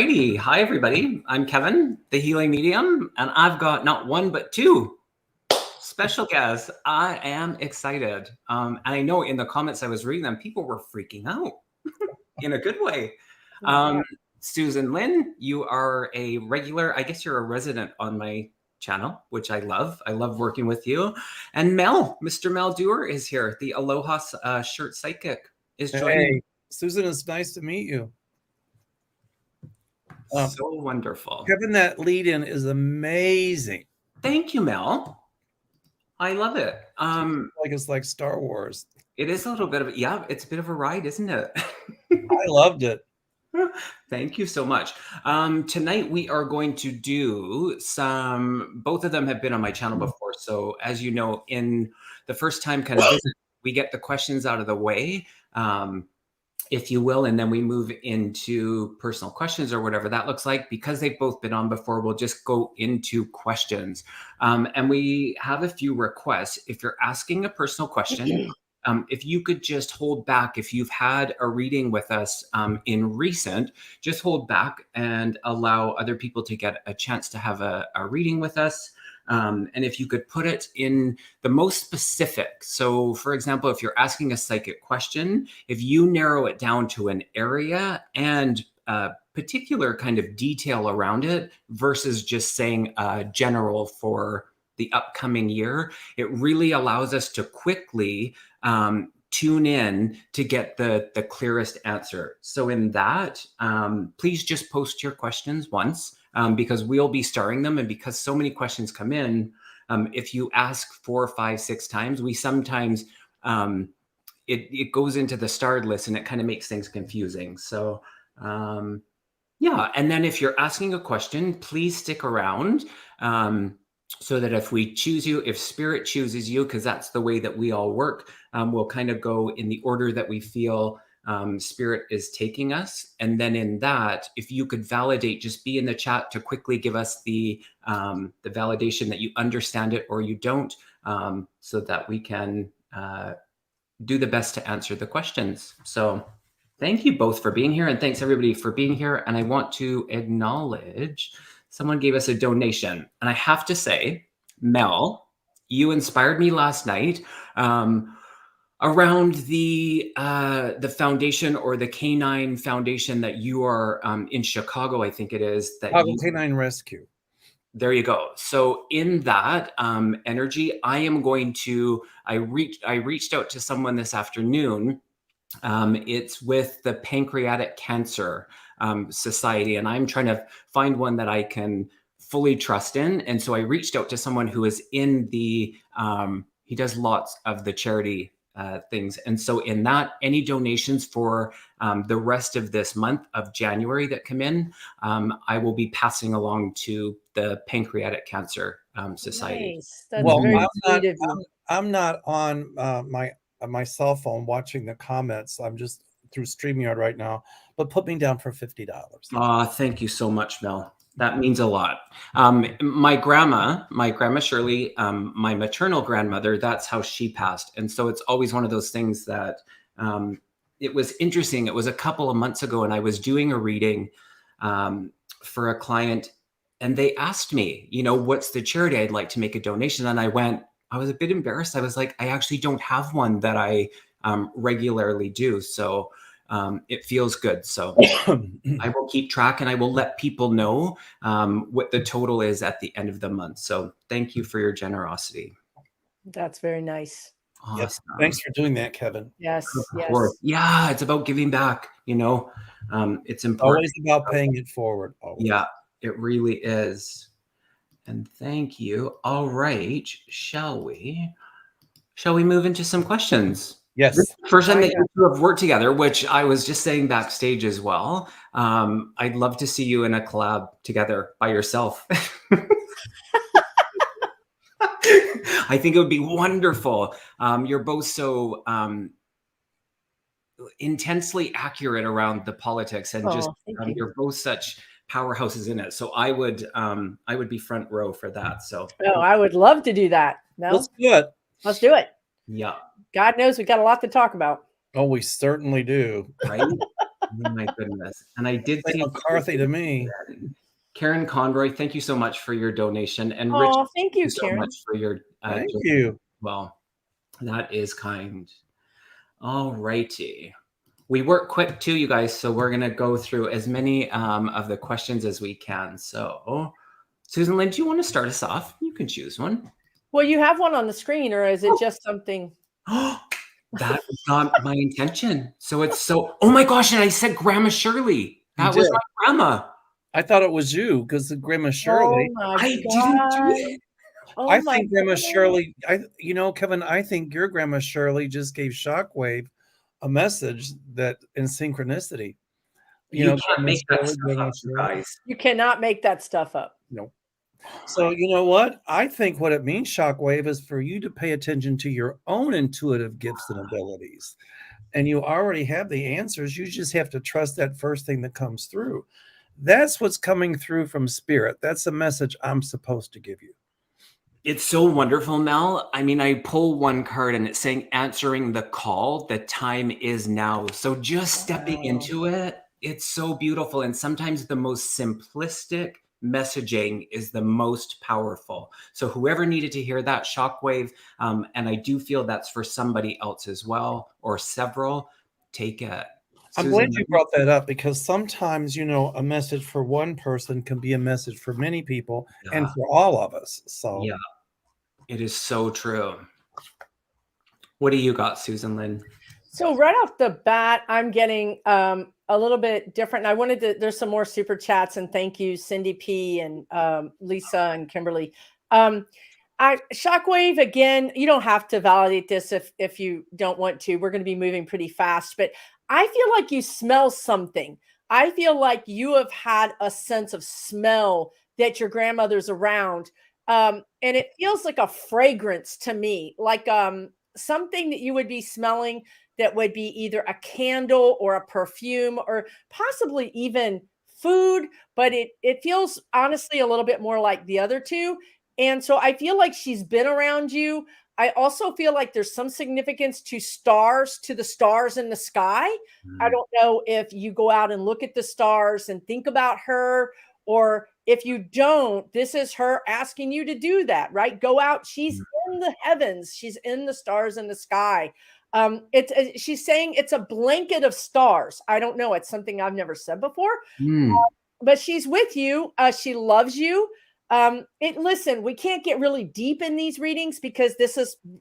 Alrighty. Hi, everybody. I'm Kevin, the healing medium, and I've got not one but two special guests. I am excited. And I know in the comments I was reading them, people were freaking out in a good way. Susan Lynn, you are a regular, I guess you're a resident on my channel, which I love. I love working with you. And Mr. Mel Doerr is here. The Aloha Shirt Psychic is joining. Hey, Susan, it's nice to meet you. So wonderful. Kevin, that lead-in is amazing. Thank you, Mel. I love it. It's like Star Wars. It is a little bit of it's a bit of a ride, isn't it? I loved it. Thank you so much. Tonight we are going to do both of them have been on my channel before. So as you know, in the first time kind of visit, we get the questions out of the way, if you will, and then we move into personal questions or whatever that looks like. Because they've both been on before, we'll just go into questions. And we have a few requests. If you're asking a personal question, if you could just hold back, if you've had a reading with us in recent, just hold back and allow other people to get a chance to have a reading with us. And if you could put it in the most specific. So for example, if you're asking a psychic question, if you narrow it down to an area and a particular kind of detail around it versus just saying general for the upcoming year, it really allows us to quickly tune in to get the clearest answer. So in that, please just post your questions once. Because we'll be starring them. And because so many questions come in, if you ask 4, 5, 6 times, we sometimes, it goes into the starred list and it kind of makes things confusing. So yeah, and then if you're asking a question, please stick around so that if we choose you, if spirit chooses you, because that's the way that we all work, we'll kind of go in the order that we feel spirit is taking us. And then in that, if you could validate, just be in the chat to quickly give us the validation that you understand it or you don't, so that we can do the best to answer the questions. So thank you both for being here, and thanks everybody for being here. And I want to acknowledge someone gave us a donation, and I have to say, Mel, you inspired me last night around the foundation, or the Canine Foundation that you are in Chicago, I think it is. Chicago Canine Rescue. There you go. So in that energy, I am going to, I reached out to someone this afternoon. It's with the Pancreatic Cancer Society, and I'm trying to find one that I can fully trust in. And so I reached out to someone who is in the, he does lots of the charity things. And so in that, any donations for the rest of this month of January that come in, I will be passing along to the Pancreatic Cancer Society. Nice. That's very sweet of you. I'm not on my cell phone watching the comments. I'm just through StreamYard right now, but put me down for $50. Thank you so much, Mel. That means a lot. My grandma Shirley, my maternal grandmother, that's how she passed. And so it's always one of those things that it was interesting. It was a couple of months ago, and I was doing a reading for a client, and they asked me, what's the charity I'd like to make a donation? And I was a bit embarrassed. I was like, I actually don't have one that I regularly do. So it feels good. So I will keep track, and I will let people know what the total is at the end of the month. So thank you for your generosity. That's very nice. Awesome. Yes. Thanks for doing that, Kevin. Yes. Yeah, it's about giving back. It's important. Always about paying it forward. Always. Yeah, it really is. And thank you. All right, shall we move into some questions? Yes. First time that you two have worked together, which I was just saying backstage as well. I'd love to see you in a collab together by yourself. I think it would be wonderful. You're both so intensely accurate around the politics, and you're both such powerhouses in it. So I would be front row for that. So I would love to do that. No, let's do it. Let's do it. Yeah. God knows we got a lot to talk about. Oh, we certainly do. Right. Oh my goodness. And I did Say see McCarthy to me. Karen Conroy, thank you so much for your donation. And Rich, Oh, thank you, so Karen. much for your Thank donation. you. Well, that is kind. All righty. We work quick too, you guys, so we're going to go through as many of the questions as we can. So, Susan Lynn, do you want to start us off? You can choose one. Well, you have one on the screen, or is it just something? That was not my intention. So it's so, oh my gosh, and I said Grandma Shirley. That was did. my grandma. I thought it was you because the Grandma Shirley. Oh my I didn't do God. it. Oh I my think Grandma goodness. Shirley, Kevin, I think your Grandma Shirley just gave Shockwave a message that in synchronicity. You can't make that stuff up, you guys. You cannot make that stuff up. No. So you know what? I think what it means, Shockwave, is for you to pay attention to your own intuitive gifts and abilities. And you already have the answers. You just have to trust that first thing that comes through. That's what's coming through from spirit. That's the message I'm supposed to give you. It's so wonderful, Mel. I mean, I pull one card and it's saying answering the call. The time is now. So just stepping into it, it's so beautiful. And sometimes the most simplistic messaging is the most powerful. So whoever needed to hear that shockwave, and I do feel that's for somebody else as well, or several, take it. I'm glad you brought that up because sometimes, a message for one person can be a message for many people and for all of us. So yeah, it is so true. What do you got, Susan Lynn? So right off the bat, I'm getting a little bit different. And I wanted to, there's some more super chats, and thank you, Cindy P and Lisa and Kimberly. Shockwave, again, you don't have to validate this if you don't want to. We're going to be moving pretty fast, but I feel like you smell something. I feel like you have had a sense of smell that your grandmother's around. And it feels like a fragrance to me, like something that you would be smelling that would be either a candle or a perfume or possibly even food. But it feels honestly a little bit more like the other two. And so I feel like she's been around you. I also feel like there's some significance to the stars in the sky. I don't know if you go out and look at the stars and think about her, or if you don't, this is her asking you to do that, right? Go out. She's in the heavens. She's in the stars in the sky. She's saying it's a blanket of stars. I don't know. It's something I've never said before, but she's with you. She loves you. Listen, we can't get really deep in these readings because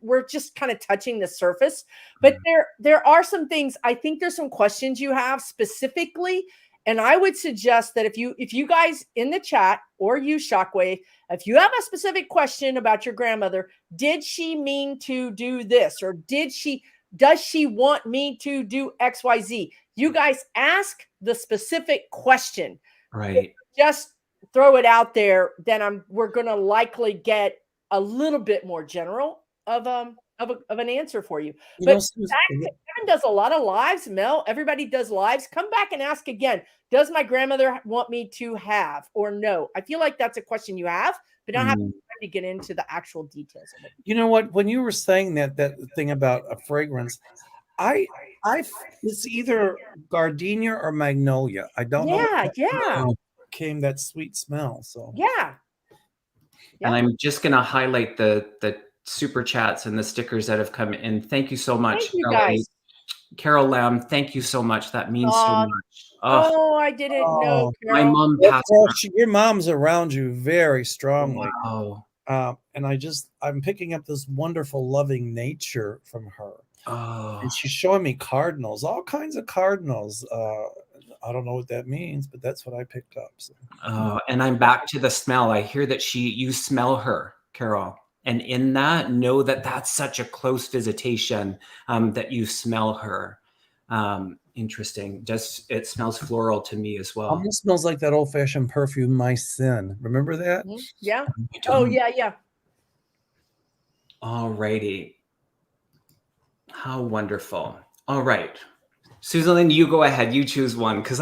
we're just kind of touching the surface, but there are some things. I think there's some questions you have specifically. And I would suggest that if you guys in the chat or you Shockwave, if you have a specific question about your grandmother, did she mean to do this? Or does she want me to do XYZ? You guys ask the specific question. Right. Just throw it out there, then we're going to likely get a little bit more general of an answer for you. But Kevin does a lot of lives. Mel, everybody does lives. Come back and ask again. Does my grandmother want me to have or no? I feel like that's a question you have, but I don't have time to get into the actual details of it. You know what? When you were saying that thing about a fragrance, it's either gardenia or magnolia. I don't know. Yeah. Came that sweet smell. So yeah. And I'm just going to highlight the super chats and the stickers that have come in. Thank you so much. Thank you guys. Carol Lamb, thank you so much. That means so much. I didn't know. My mom passed. Your mom's around you very strongly. Wow. And I'm picking up this wonderful, loving nature from her. Oh. And she's showing me cardinals, all kinds of cardinals. I don't know what that means, but that's what I picked up. So. And I'm back to the smell. I hear that you smell her, Carol. And in that, know that that's such a close visitation that you smell her. Interesting. It smells floral to me as well. Almost smells like that old-fashioned perfume, My Sin. Remember that? Yeah. Oh, yeah. All righty. How wonderful. All right. Susan Lynn, you go ahead. You choose one because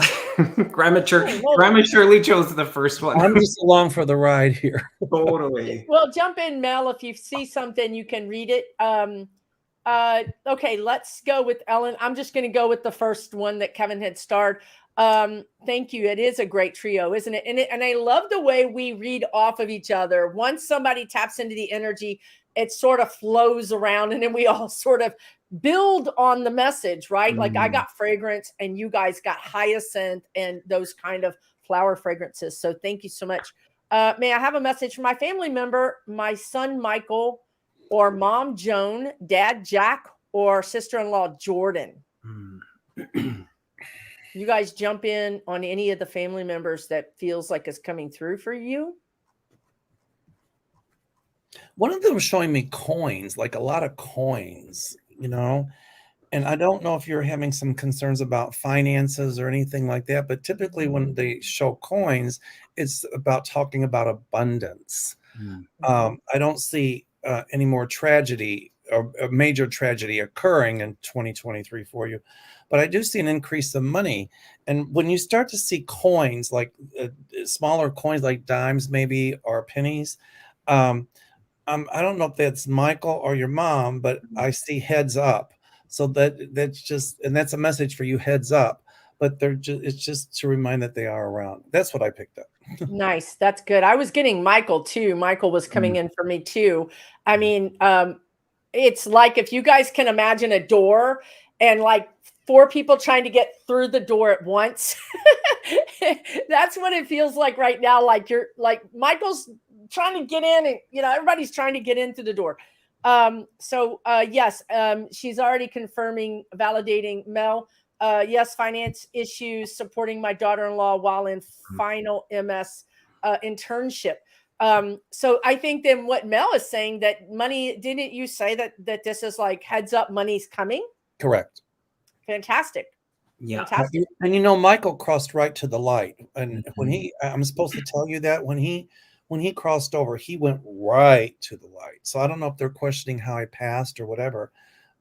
Grandma Shirley chose the first one. I'm just along for the ride here. Totally. Well, jump in, Mel. If you see something, you can read it. Okay, let's go with Ellen. I'm just going to go with the first one that Kevin had starred. Thank you. It is a great trio, isn't it? And I love the way we read off of each other. Once somebody taps into the energy, it sort of flows around, and then we all sort of build on the message, right? Like I got fragrance, and you guys got hyacinth and those kind of flower fragrances. So thank you so much. May I have a message from my family member, my son Michael, or mom Joan, dad Jack, or sister-in-law Jordan? You guys jump in on any of the family members that feels like is coming through for you. One of them was showing me coins, like a lot of coins, you know. And I don't know if you're having some concerns about finances or anything like that, but typically when they show coins, it's about talking about abundance. I don't see any more tragedy or a major tragedy occurring in 2023 for you, but I do see an increase of money. And when you start to see coins, like smaller coins, like dimes maybe, or pennies, I don't know if that's Michael or your mom, but I see heads up. So that's just, and that's a message for you, heads up. But it's just to remind that they are around. That's what I picked up. Nice. That's good. I was getting Michael too. Michael was coming in for me too. I mean, it's like if you guys can imagine a door and like 4 people trying to get through the door at once. That's what it feels like right now. Like you're like Michael's trying to get in, and everybody's trying to get into the door. Yes, she's already confirming, validating Mel. Yes, finance issues, supporting my daughter-in-law while in final MS internship. So I think then what Mel is saying, that money, didn't you say that this is like heads up, money's coming? Correct. Fantastic. Yeah. Fantastic. And Michael crossed right to the light. And when I'm supposed to tell you that when he crossed over, he went right to the light. So I don't know if they're questioning how he passed or whatever,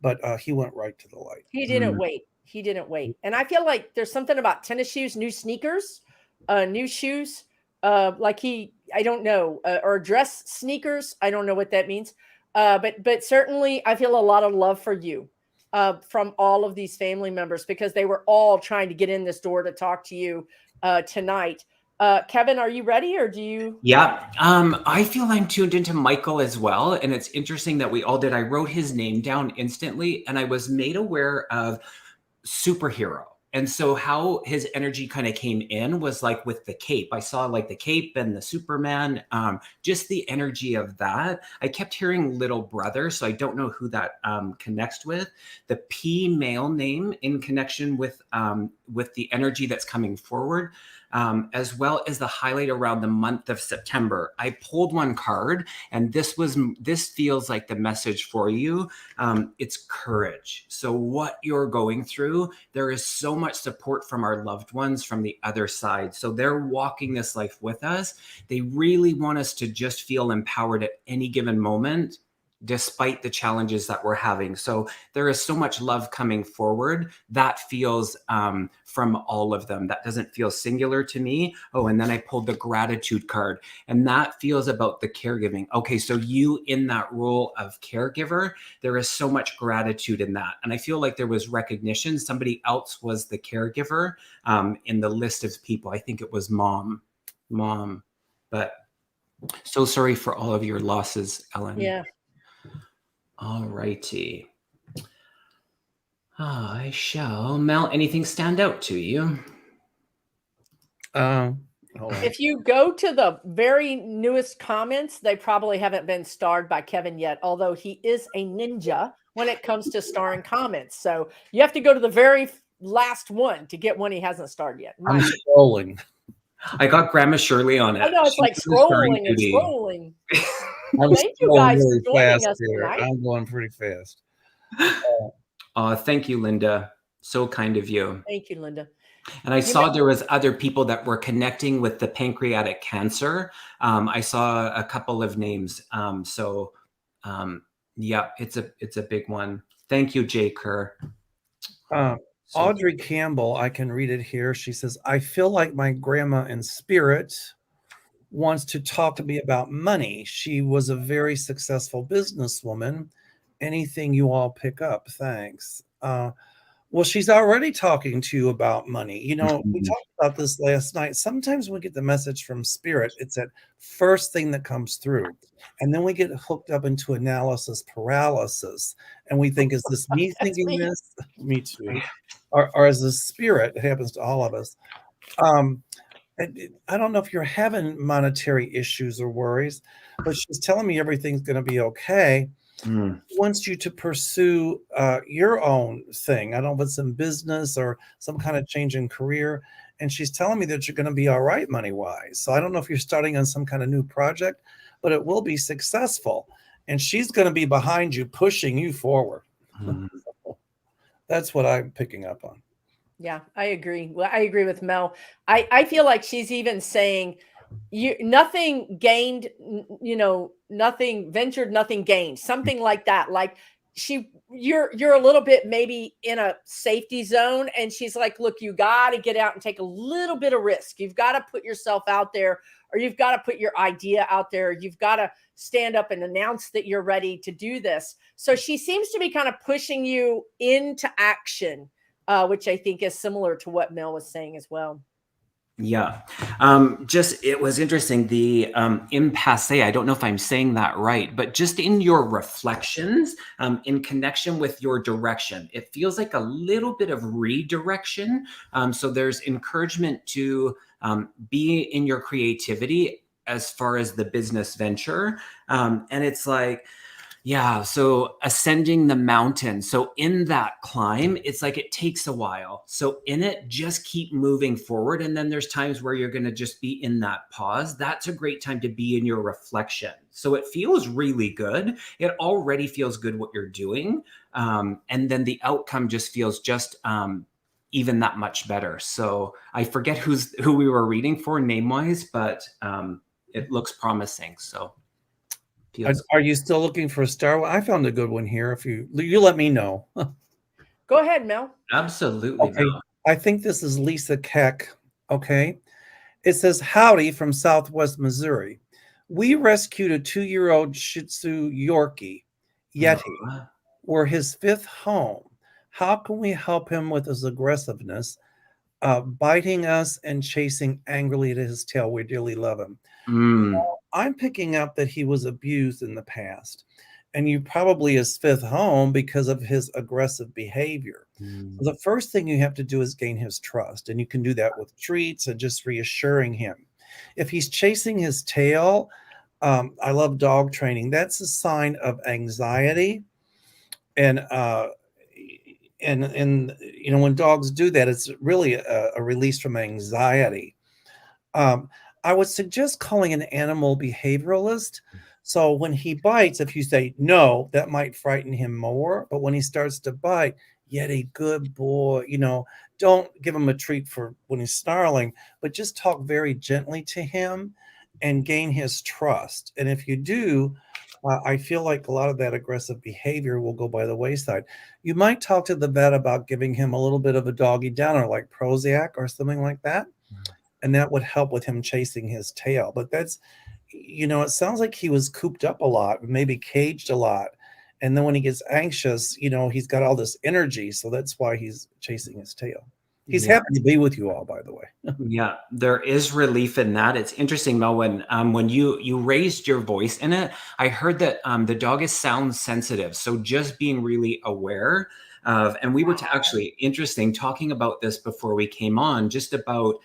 but he went right to the light. He didn't wait. He didn't wait. And I feel like there's something about tennis shoes, new sneakers, new shoes, I don't know, or dress sneakers. I don't know what that means. But certainly I feel a lot of love for you from all of these family members, because they were all trying to get in this door to talk to you tonight. Kevin, are you ready, or do you? Yeah. I feel I'm tuned into Michael as well. And it's interesting that we all did. I wrote his name down instantly, and I was made aware of superhero. And so how his energy kind of came in was like with the cape. I saw like the cape and the Superman, just the energy of that. I kept hearing little brother, so I don't know who that connects with. The P male name in connection with the energy that's coming forward, as well as the highlight around the month of September. I pulled one card, and this feels like the message for you. It's courage. So what you're going through, there is so much support from our loved ones from the other side. So they're walking this life with us. They really want us to just feel empowered at any given moment, despite the challenges that we're having. So there is so much love coming forward that feels from all of them. That doesn't feel singular to me. Oh, and then I pulled the gratitude card, and that feels about the caregiving. Okay, so you in that role of caregiver, there is so much gratitude in that. And I feel like there was recognition. Somebody else was the caregiver in the list of people. I think it was mom, but so sorry for all of your losses, Ellen. Yeah. All righty. I shall. Mel, anything stand out to you? If you go to the very newest comments, they probably haven't been starred by Kevin yet, although he is a ninja when it comes to starring comments. So you have to go to the very last one to get one he hasn't starred yet. I'm scrolling. I got Grandma Shirley on it. I know, it's like scrolling and scrolling. Thank you guys for joining us tonight. I'm going pretty fast. Thank you, Linda. So kind of you. Thank you, Linda. And I saw there was other people that were connecting with the pancreatic cancer. I saw a couple of names. Yeah, it's a big one. Thank you, Jay Kerr. Audrey Campbell, I can read it here. She says, I feel like my grandma in spirit wants to talk to me about money. She was a very successful businesswoman anything you all pick up. Thanks. Well, she's already talking to you about money. We talked about this last night. Sometimes we get the message from spirit. It's that first thing that comes through. And then we get hooked up into analysis paralysis. And we think, is this me thinking me. this? Me too. Or is this spirit? It happens to all of us. I don't know if you're having monetary issues or worries, but she's telling me everything's going to be okay. Wants you to pursue your own thing. I don't know if it's in business or some kind of change in career. And she's telling me that you're going to be all right money-wise. So I don't know if you're starting on some kind of new project, but it will be successful. And she's going to be behind you, pushing you forward. That's what I'm picking up on. Yeah, I agree. Well, I agree with Mel. I feel like she's even saying, nothing gained, nothing ventured, nothing gained, something like that. Like you're a little bit maybe in a safety zone, and she's like, look, you got to get out and take a little bit of risk. You've got to put yourself out there, or you've got to put your idea out there. You've got to stand up and announce that you're ready to do this. So she seems to be kind of pushing you into action, which I think is similar to what Mel was saying as well. Yeah. It was interesting. The impasse, I don't know if I'm saying that right, but just in your reflections, in connection with your direction, it feels like a little bit of redirection. So there's encouragement to be in your creativity as far as the business venture. And it's like, yeah, so ascending the mountain. So in that climb, it's like it takes a while. So in it, just keep moving forward. And then there's times where you're going to just be in that pause. That's a great time to be in your reflection. So it feels really good. It already feels good what you're doing. And then the outcome just feels just even that much better. So I forget who we were reading for name-wise, but it looks promising. So. Are you still looking for a star? I found a good one here. If you let me know. Go ahead, Mel. Absolutely. Okay. I think this is Lisa Keck. Okay. It says, howdy from Southwest Missouri. We rescued a 2-year-old Shih Tzu Yorkie, Yeti. We're his 5th home. How can we help him with his aggressiveness, biting us and chasing angrily at his tail? We dearly love him. I'm picking up that he was abused in the past, and you probably his 5th home because of his aggressive behavior. So the first thing you have to do is gain his trust, and you can do that with treats and just reassuring him. If he's chasing his tail, I love dog training. That's a sign of anxiety, and when dogs do that, it's really a release from anxiety. I would suggest calling an animal behavioralist. So when he bites, if you say no, that might frighten him more. But when he starts to bite, Yeti, good boy, don't give him a treat for when he's snarling, but just talk very gently to him and gain his trust. And if you do, I feel like a lot of that aggressive behavior will go by the wayside. You might talk to the vet about giving him a little bit of a doggy downer, like Prozac or something like that. And that would help with him chasing his tail. But that's, it sounds like he was cooped up a lot, maybe caged a lot. And then when he gets anxious, he's got all this energy. So that's why he's chasing his tail. He's happy to be with you all, by the way. Yeah, there is relief in that. It's interesting, Mel, when you raised your voice in it, I heard that the dog is sound sensitive. So just being really aware of, and we were actually interesting talking about this before we came on, just about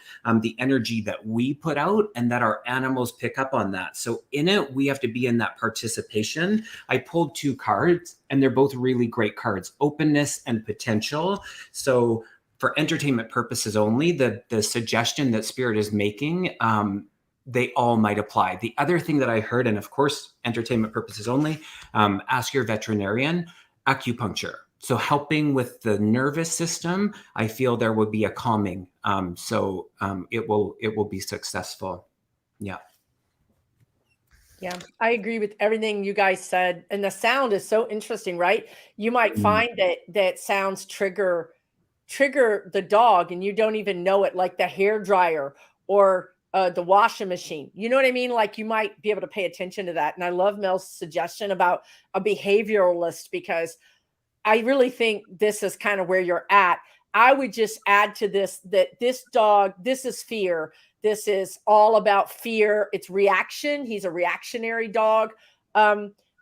the energy that we put out and that our animals pick up on that. So in it, we have to be in that participation. I pulled 2 cards and they're both really great cards, openness and potential. So for entertainment purposes only, the suggestion that Spirit is making, they all might apply. The other thing that I heard, and of course, entertainment purposes only, ask your veterinarian, acupuncture. So helping with the nervous system, I feel there would be a calming. So it will be successful. Yeah. Yeah, I agree with everything you guys said. And the sound is so interesting, right? You might find that sounds trigger the dog and you don't even know it, like the hair dryer or the washing machine. You know what I mean? Like you might be able to pay attention to that. And I love Mel's suggestion about a behavioralist, because I really think this is kind of where you're at. I would just add to this that this dog, this is fear. This is all about fear. It's reaction. He's a reactionary dog.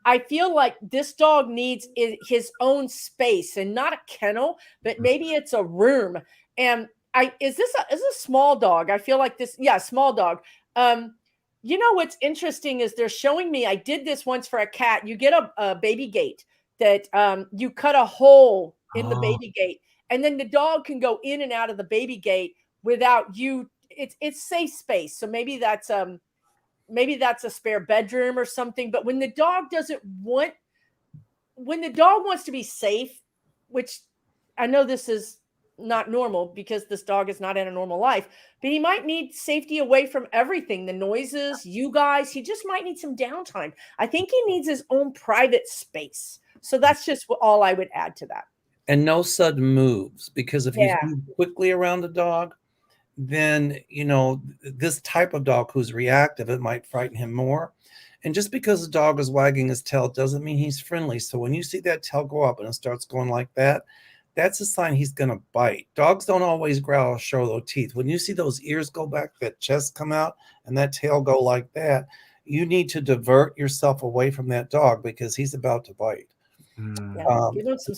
I feel like this dog needs his own space, and not a kennel, but maybe it's a room. And is this a small dog? I feel like this, small dog. You know, what's interesting is they're showing me, I did this once for a cat. You get a baby gate that you cut a hole in the baby gate, and then the dog can go in and out of the baby gate without you. It's safe space. So maybe that's a spare bedroom or something. But when the dog wants to be safe, which I know this is not normal because this dog is not in a normal life, but he might need safety away from everything, the noises, you guys. He just might need some downtime. I think he needs his own private space. So that's just all I would add to that. And no sudden moves, because if you move quickly around the dog, then, you know, this type of dog who's reactive, it might frighten him more. And just because the dog is wagging his tail doesn't mean he's friendly. So when you see that tail go up and it starts going like that, that's a sign he's going to bite. Dogs don't always growl or show their teeth. When you see those ears go back, that chest come out, and that tail go like that, you need to divert yourself away from that dog because he's about to bite.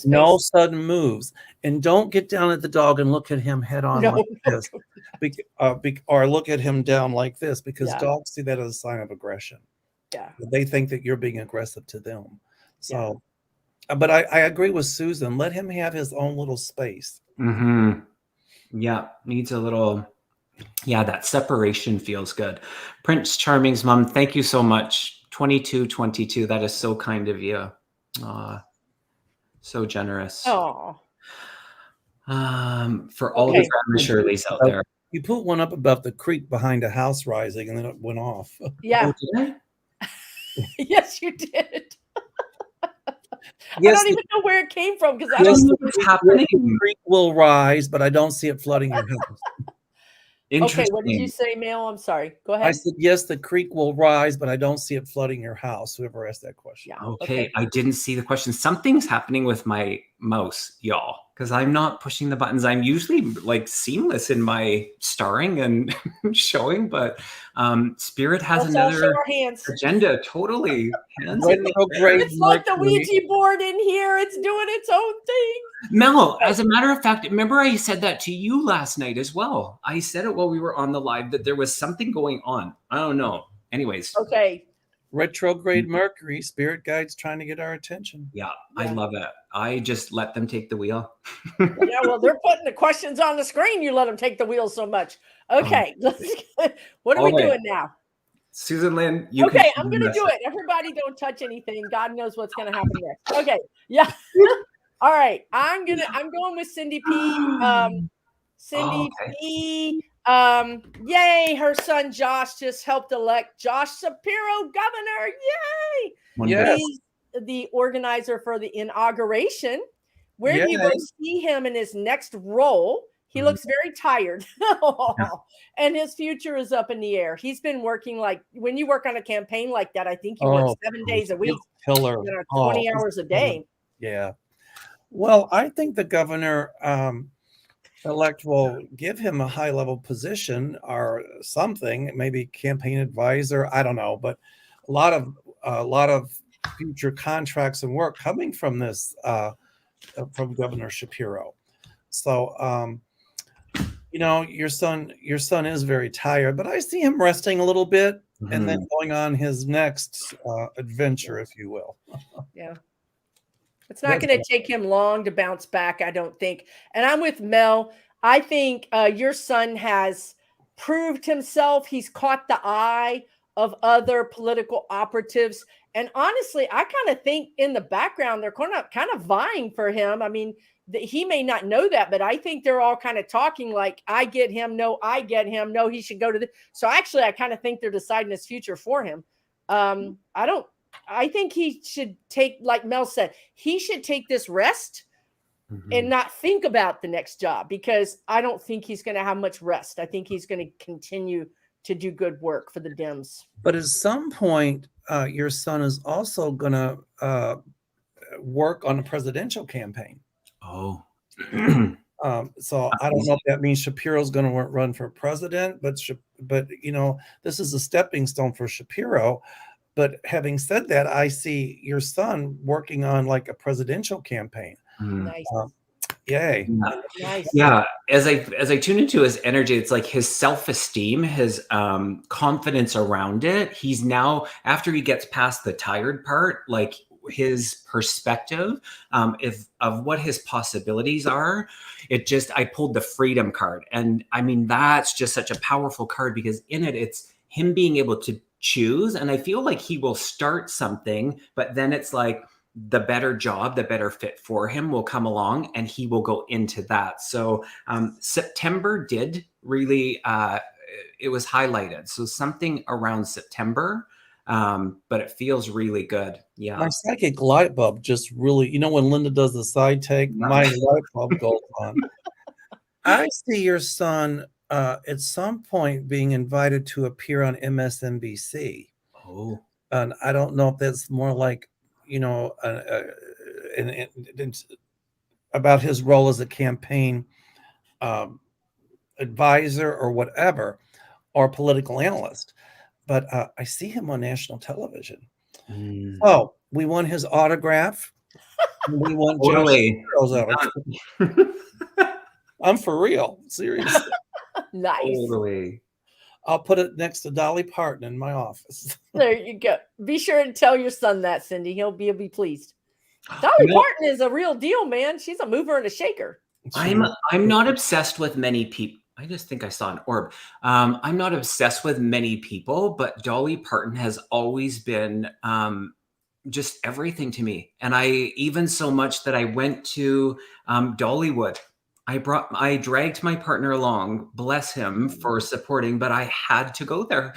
No sudden moves, and don't get down at the dog and look at him head on like this, or look at him down like this, because dogs see that as a sign of aggression. They think that you're being aggressive to them. So, but I agree with Susan. Let him have his own little space. Yeah, needs a little. Yeah, that separation feels good. Prince Charming's mom, thank you so much. 2222. That is so kind of you. So generous. Oh. For all the Grandma Shirleys out there. You put one up above the creek behind a house rising, and then it went off. Yeah. Oh, did I? Yes, you did. Yes, I don't even know where it came from, because I don't know what's happening. The creek will rise, but I don't see it flooding your house. Okay, what did you say, Mel? I'm sorry. Go ahead. I said, yes, the creek will rise, but I don't see it flooding your house. Whoever asked that question. Yeah. Okay, I didn't see the question. Something's happening with my mouse, y'all, because I'm not pushing the buttons. I'm usually like seamless in my starring and showing, but Spirit has another agenda. Totally. It's like the Ouija board in here. It's doing its own thing. Mel, as a matter of fact, remember I said that to you last night as well. I said it while we were on the live that there was something going on. I don't know. Anyways. Okay. Retrograde Mercury, spirit guides trying to get our attention. Yeah, I love it. I just let them take the wheel. Yeah, well, they're putting the questions on the screen. You let them take the wheel so much. Okay. What are we doing now? Susan Lynn, okay, I'm going to do it. Everybody don't touch anything. God knows what's going to happen next. Okay. Yeah. All right. I'm going with Cindy P. Cindy P. Yay, her son Josh just helped elect Josh Shapiro governor. Yay! Yes. He's the organizer for the inauguration. Where do you go see him in his next role? He looks very tired. And his future is up in the air. He's been working, like when you work on a campaign like that, I think you work 7 days a week, 20 hours a day. Yeah. Well, I think the governor elect will give him a high level position or something, maybe campaign advisor. I don't know, but a lot of future contracts and work coming from this from Governor Shapiro. So, you know, your son is very tired, but I see him resting a little bit and then going on his next adventure, if you will. Yeah. It's not going to take him long to bounce back, I don't think. And I'm with Mel. I think your son has proved himself. He's caught the eye of other political operatives. And honestly, I kind of think in the background, they're kind of vying for him. I mean, he may not know that, but I think they're all kind of talking like, I get him. No, I get him. No, he should go to the. So actually, I kind of think they're deciding his future for him. I think he should take, like Mel said, he should take this rest and not think about the next job, because I don't think he's going to have much rest. I think he's going to continue to do good work for the Dems. But at some point, your son is also going to work on a presidential campaign. Oh. So I don't know if that means Shapiro's going to run for president, but you know, this is a stepping stone for Shapiro. But having said that, I see your son working on like a presidential campaign. Nice. Yay. Nice. Yeah. As I tune into his energy, it's like his self-esteem, his confidence around it. He's now, after he gets past the tired part, like his perspective of what his possibilities are, I pulled the freedom card. And I mean, that's just such a powerful card, because in it, it's him being able to choose. And I feel like he will start something, but then it's like the better job, the better fit for him will come along, and he will go into that. So September did really, it was highlighted. So something around September, but it feels really good. Yeah. My psychic light bulb just really, you know, when Linda does the side take, my light bulb goes on. I see your son at some point being invited to appear on MSNBC. Oh. And I don't know if that's more like, you know, about his role as a campaign advisor or whatever, or political analyst. But I see him on national television. Oh, we want his autograph. We want Josh autograph. I'm for real. Seriously. Nice. Totally. I'll put it next to Dolly Parton in my office. There you go. Be sure to tell your son that, Cindy. He'll be pleased. Dolly Parton is a real deal, man. She's a mover and a shaker. I'm not obsessed with many people. I just think I saw an orb. I'm not obsessed with many people, but Dolly Parton has always been just everything to me. And even so much that I went to Dollywood. I dragged my partner along, bless him for supporting, but I had to go there.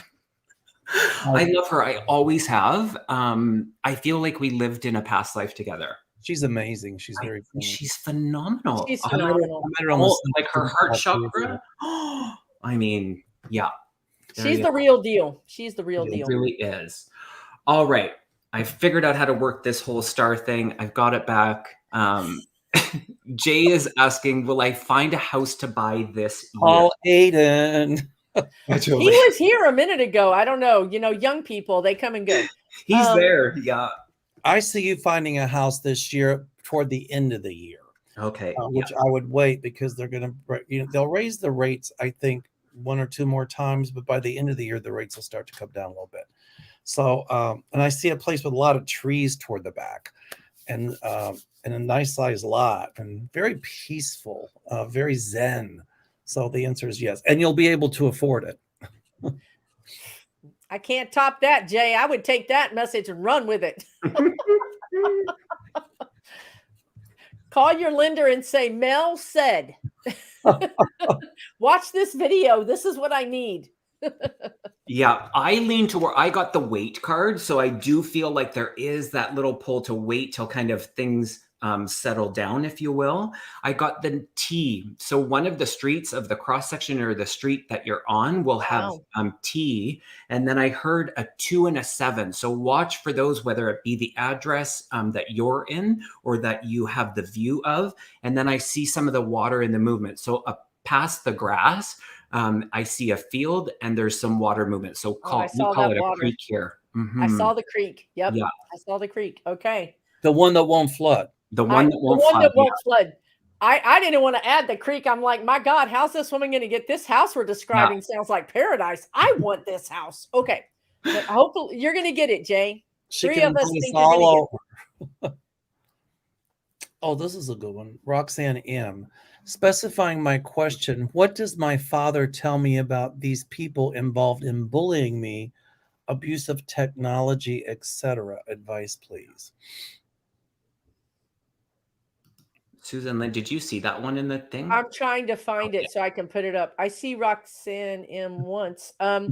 I love her. I always have. I feel like we lived in a past life together. She's amazing. She's very funny. She's phenomenal. She's phenomenal. I met her on like her heart chakra. I mean, yeah. She's the real deal. She's the real deal. It really is. All right. I figured out how to work this whole star thing. I've got it back. Jay is asking, will I find a house to buy this year? Oh, Aiden. He was here a minute ago. I don't know. You know, young people, they come and go. He's there. Yeah. I see you finding a house this year toward the end of the year. Okay. Which I would wait, because they're going to, you know, they'll raise the rates, I think, 1 or 2 more times, but by the end of the year, the rates will start to come down a little bit. So, and I see a place with a lot of trees toward the back, and a nice sized lot, and very peaceful, very zen. So the answer is yes. And you'll be able to afford it. I can't top that, Jay. I would take that message and run with it. Call your lender and say, Mel said, watch this video. This is what I need. Yeah, I lean to where I got the wait card. So I do feel like there is that little pull to wait till kind of things settle down, if you will. I got the T. So one of the streets of the cross section, or the street that you're on, will have T. And then I heard a 2 and a 7. So watch for those, whether it be the address that you're in or that you have the view of. And then I see some of the water in the movement. So past the grass, I see a field and there's some water movement. So we call it a creek here. Mm-hmm. I saw the creek. Yep. Yeah. I saw the creek. Okay. The one that won't flood. The one that won't flood. I didn't want to add the creek. I'm like, my God, how's this woman going to get this house we're describing? Sounds like paradise. I want this house. Okay. But hopefully you're going to get it, Jay. She 3 can of us place think all over. Oh, this is a good one. Roxanne M. Specifying my question, what does my father tell me about these people involved in bullying me, abuse of technology, etc.? Advice, please. Susan Lynn, did you see that one in the thing? I'm trying to find it so I can put it up. I see Roxanne M once. I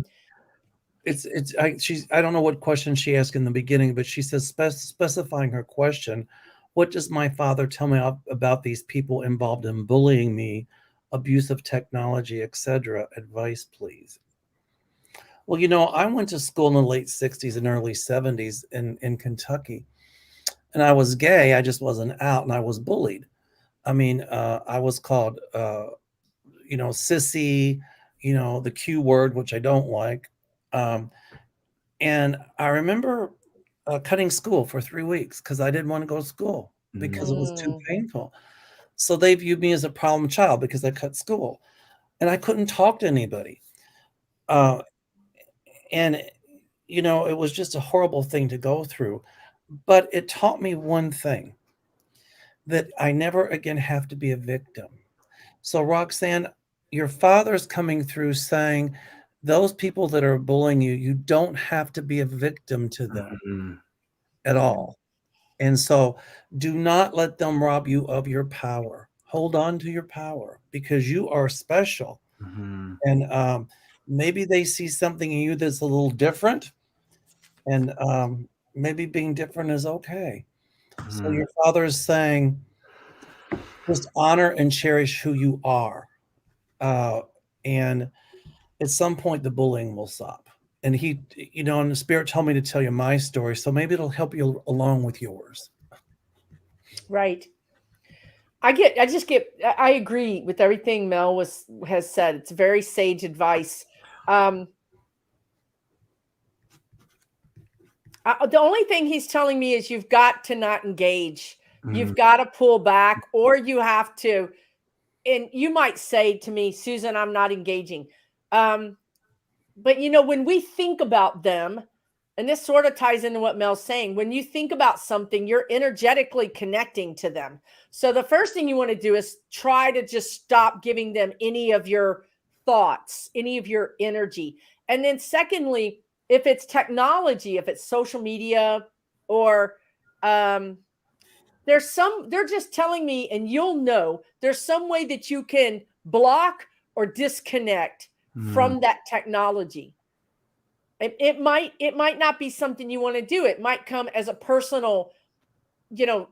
don't know what question she asked in the beginning, but she says, specifying her question, what does my father tell me about these people involved in bullying me, abuse of technology, etc.? Advice, please. Well, you know, I went to school in the late 60s and early 70s in Kentucky, and I was gay. I just wasn't out, and I was bullied. I mean, I was called, sissy, the Q word, which I don't like. Um, and I remember cutting school for 3 weeks because I didn't want to go to school because it was too Mm. painful. So they viewed me as a problem child because I cut school, and I couldn't talk to anybody. Uh, and it was just a horrible thing to go through. But it taught me one thing, that I never again have to be a victim. So, Roxanne, your father's coming through saying, those people that are bullying you, you don't have to be a victim to them Mhm. at all. And so, do not let them rob you of your power. Hold on to your power because you are special. Mhm. And maybe they see something in you that's a little different, and maybe being different is okay. So, Mhm. your father is saying, just honor and cherish who you are. Uh, and at some point, the bullying will stop. And and the spirit told me to tell you my story. So maybe it'll help you along with yours. Right. I agree with everything Mel has said. It's very sage advice. Um, the only thing he's telling me is you've got to not engage. Mhm. You've got to pull back, or you have to. And you might say to me, Susan, I'm not engaging. Um, but when we think about them, and this sort of ties into what Mel's saying, when you think about something, you're energetically connecting to them. So the first thing you want to do is try to just stop giving them any of your thoughts, any of your energy. And then secondly, if it's technology, if it's social media, or um, they're just telling me, and you'll know, there's some way that you can block or disconnect Mhm. from that technology. It might not be something you want to do. It might come as a personal,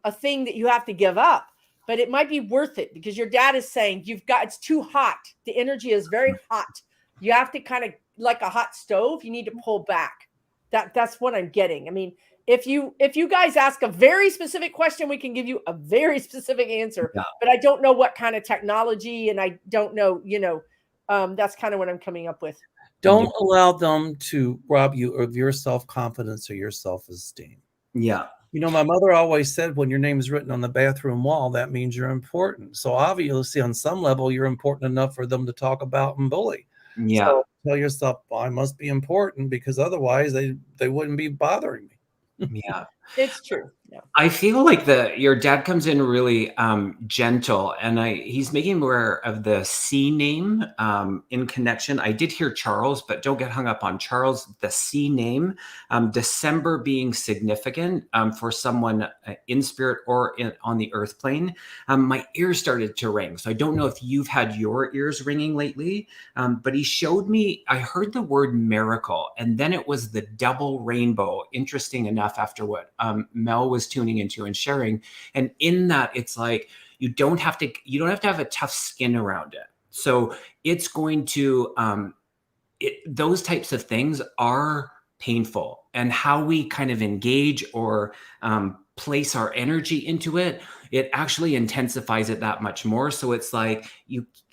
a thing that you have to give up, but it might be worth it because your dad is saying it's too hot. The energy is very hot. You have to kind of, like a hot stove, you need to pull back. That's what I'm getting. I mean, if you guys ask a very specific question, we can give you a very specific answer, Yeah. but I don't know what kind of technology, and I don't know, that's kind of what I'm coming up with. Yeah. Don't allow them to rob you of your self confidence or your self esteem. Yeah. My mother always said, when your name is written on the bathroom wall, that means you're important. So obviously, on some level, you're important enough for them to talk about and bully. Yeah. So tell yourself, I must be important because otherwise they wouldn't be bothering me. Yeah. It's true. Yeah. I feel like your dad comes in really gentle, and he's making me aware of the C name in connection. I did hear Charles, but don't get hung up on Charles. The C name, December being significant for someone in spirit or on the earth plane. My ears started to ring, so I don't know if you've had your ears ringing lately. But he showed me. I heard the word miracle, and then it was the double rainbow. Interesting enough, after what Mel was tuning into and sharing, and in that, it's like you don't have to have a tough skin around it. So it's going to those types of things are painful, and how we kind of engage or place our energy into it, it actually intensifies it that much more. So it's like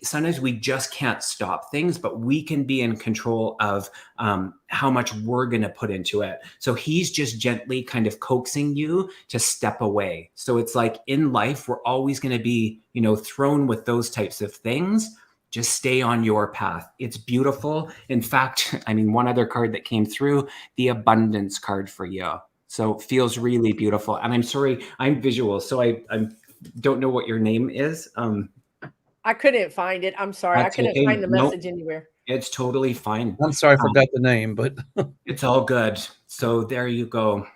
sometimes we just can't stop things, but we can be in control of how much we're going to put into it. So he's just gently kind of coaxing you to step away. So it's like in life, we're always going to be, thrown with those types of things. Just stay on your path. It's beautiful. In fact, I mean, one other card that came through, the abundance card for you. So feels really beautiful. And I'm sorry, I'm visual, so I don't know what your name is. I couldn't find it. I'm sorry. I That's couldn't okay. find the No, message anywhere. it's totally fine. I'm sorry, I forgot the name, but It's all good. So there you go.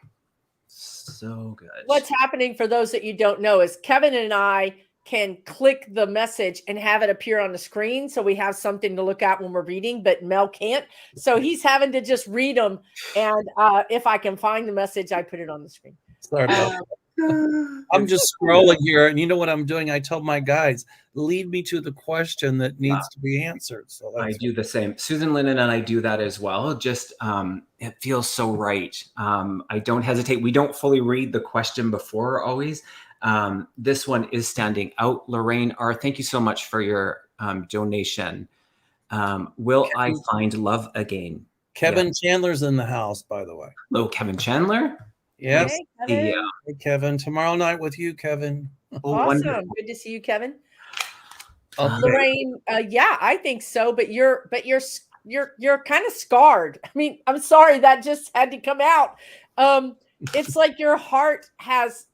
So good. What's happening, for those that you don't know, is Kevin and I can click the message and have it appear on the screen. So we have something to look at when we're reading, but Mel can't. So he's having to just read them. And if I can find the message, I put it on the screen. sorry about that. I'm just scrolling here, and you know what I'm doing? I told my guys, lead me to the question that needs to be answered. So I that's do the same. Susan Lennon and I do that as well. Just it feels so right. I don't hesitate. We don't fully read the question before always. This one is standing out. Lorraine R., thank you so much for your donation. Will I find love again? Kevin Yeah. Chandler's in the house, by the way. Hello, Kevin Chandler. Yes. Hey, Kevin. Yeah. Hey, Kevin. Tomorrow night with you, Kevin. Oh, Awesome. wonderful. Good to see you, Kevin. Okay. Lorraine, yeah, I think so, but you're kind of scarred. I mean, I'm sorry that just had to come out. It's like your heart has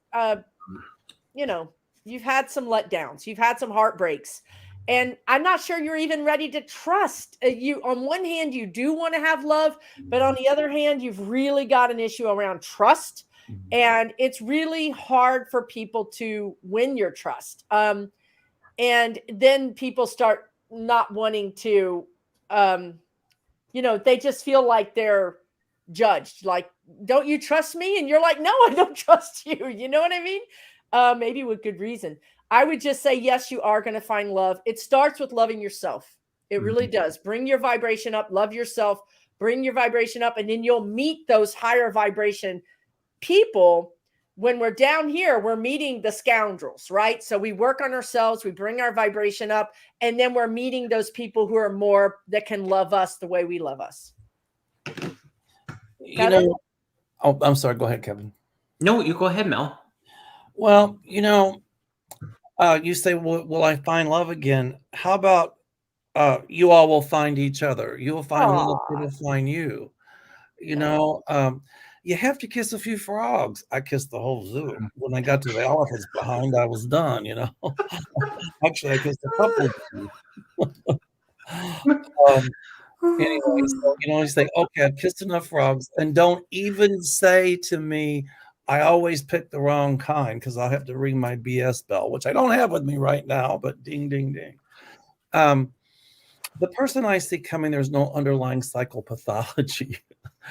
you've had some letdowns, you've had some heartbreaks, and I'm not sure you're even ready to trust. You, on one hand, you do want to have love, but on the other hand, you've really got an issue around trust, and it's really hard for people to win your trust. And then people start not wanting to, they just feel like they're judged. Like, don't you trust me? And you're like, no, I don't trust you. You know what I mean? Maybe with good reason. I would just say, yes, you are going to find love. It starts with loving yourself. It really does. Bring your vibration up, love yourself, bring your vibration up, and then you'll meet those higher vibration people. When we're down here, we're meeting the scoundrels, right? So we work on ourselves, we bring our vibration up, and then we're meeting those people who are more, that can love us the way we love us. I'm sorry. Go ahead, Kevin. No, you go ahead, Mel. Well, you say, will I find love again? How about you all will find each other? You will find little people find you. You have to kiss a few frogs. I kissed the whole zoo. When I got to the elephants behind, I was done, Actually, I kissed a couple of them. Anyway, so, you say, okay, I've kissed enough frogs. And don't even say to me, I always pick the wrong kind, because I'll have to ring my BS bell, which I don't have with me right now, but ding, ding, ding. The person I see coming, there's no underlying psychopathology.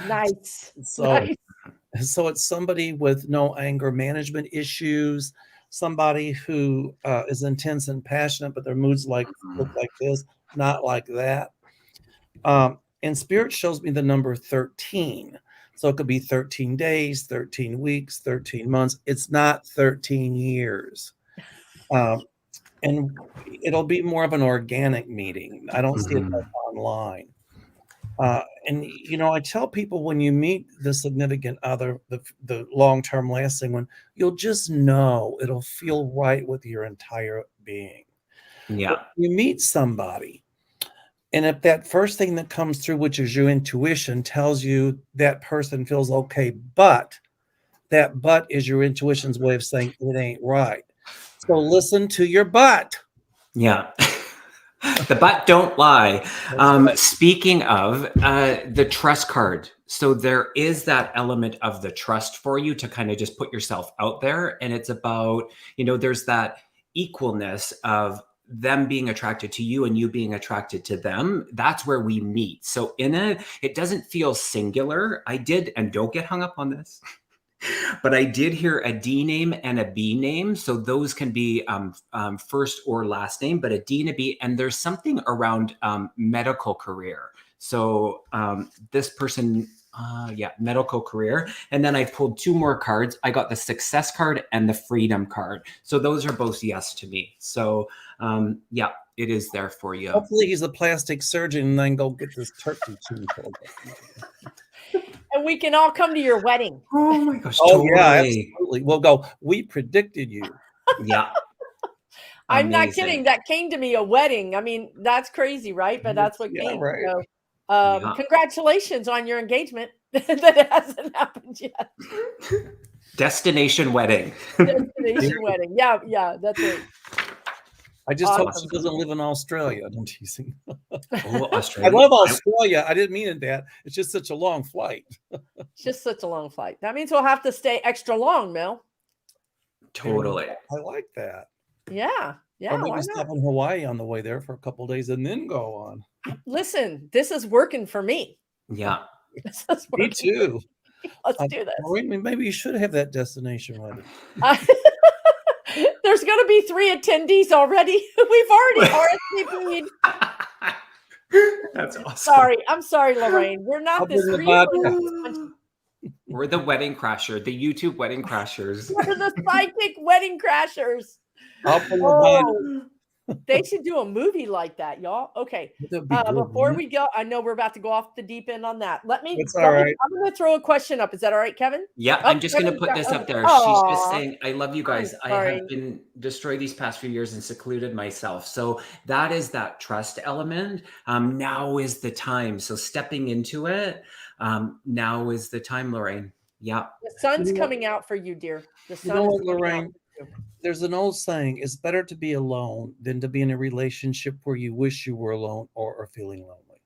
Nice. So it's somebody with no anger management issues, somebody who is intense and passionate, but their moods look like this, not like that. And Spirit shows me the number 13. So it could be 13 days, 13 weeks, 13 months. It's not 13 years. And it'll be more of an organic meeting. I don't see it online. And I tell people, when you meet the significant other, the long-term lasting one, you'll just know it'll feel right with your entire being. Yeah. But you meet somebody, and if that first thing that comes through, which is your intuition, tells you that person feels okay, but that but is your intuition's way of saying it ain't right. So listen to your butt. Yeah. The butt don't lie. Speaking of the trust card, so there is that element of the trust for you to kind of just put yourself out there. And it's about, there's that equalness of them being attracted to you and you being attracted to them. That's where we meet. So it doesn't feel singular. And don't get hung up on this, but I did hear a D name and a B name. So those can be first or last name, but a D and a B. And there's something around medical career. So this person, medical career. And then I pulled two more cards. I got the success card and the freedom card. So those are both yes to me. So it is there for you. Hopefully he's a plastic surgeon and then go get this turkey too. And we can all come to your wedding. Oh my gosh. Oh, totally. yeah, absolutely. We'll go, we predicted you. Yeah. I'm not kidding. That came to me, a wedding. I mean, that's crazy, right? But that's what came. Right. So, congratulations on your engagement. That hasn't happened yet. Destination wedding. Destination wedding. Yeah, that's it. I just hope she doesn't live in Australia. I'm teasing. Australia. I love Australia. I didn't mean it that. It's just such a long flight. It's just such a long flight. That means we'll have to stay extra long, Mel. Totally. I like that. Yeah. Or maybe stop in Hawaii on the way there for a couple of days and then go on. Listen, this is working for me. Yeah. Me too. Let's do this. Lorraine, maybe you should have that destination wedding. There's going to be 3 attendees already. We've already RSVP'd. That's awesome. Sorry. I'm sorry, Lorraine. We're not this We're the wedding crasher, the YouTube wedding crashers. We're the psychic wedding crashers. They should do a movie like that, y'all. Okay. Before we go, I know we're about to go off the deep end on that. I'm going to throw a question up. Is that all right, Kevin? Yeah, I'm just going to put this up there. She's just saying, I love you guys. I have been destroyed these past few years and secluded myself. So that is that trust element. Now is the time. So stepping into it, now is the time, Lorraine. Yeah. The sun's coming out for you, dear. The sun is Lorraine. There's an old saying, it's better to be alone than to be in a relationship where you wish you were alone or are feeling lonely.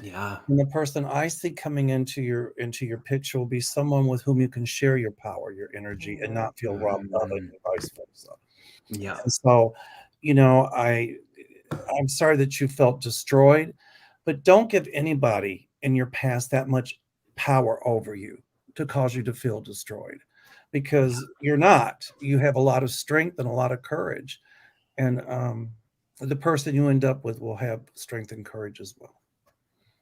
Yeah. And the person I see coming into your picture will be someone with whom you can share your power, your energy, and not feel robbed of it, and vice versa. Yeah. And so, I'm sorry that you felt destroyed, but don't give anybody in your past that much power over you to cause you to feel destroyed. Because you're not. You have a lot of strength and a lot of courage. And the person you end up with will have strength and courage as well.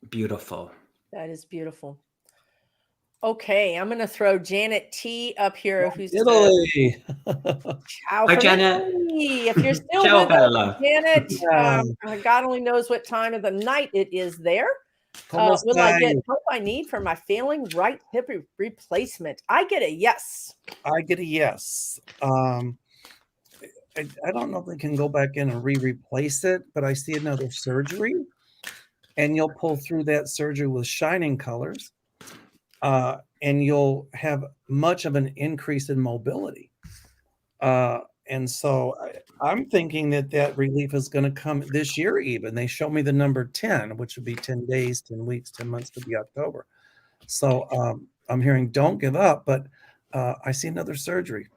Beautiful. That is beautiful. Okay, I'm going to throw Janet T up here. Who's Italy. Hi, Janet. If you're still with us, Janet, God only knows what time of the night it is there. Will I get help I need for my failing right hip replacement? I get a yes. I get a yes. I don't know if they can go back in and replace it, but I see another surgery, and you'll pull through that surgery with shining colors, and you'll have much of an increase in mobility. And so I'm thinking that relief is going to come this year even. They show me the number 10, which would be 10 days, 10 weeks, 10 months to be October. So I'm hearing don't give up, but I see another surgery.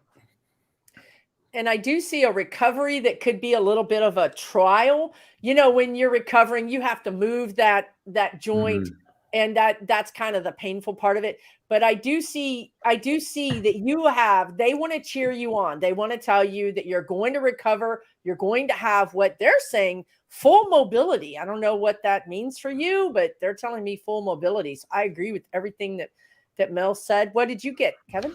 And I do see a recovery that could be a little bit of a trial. When you're recovering, you have to move that joint. And that's kind of the painful part of it. But I do see that they want to cheer you on. They want to tell you that you're going to recover. You're going to have what they're saying, full mobility. I don't know what that means for you, but they're telling me full mobility. So I agree with everything that Mel said. What did you get, Kevin?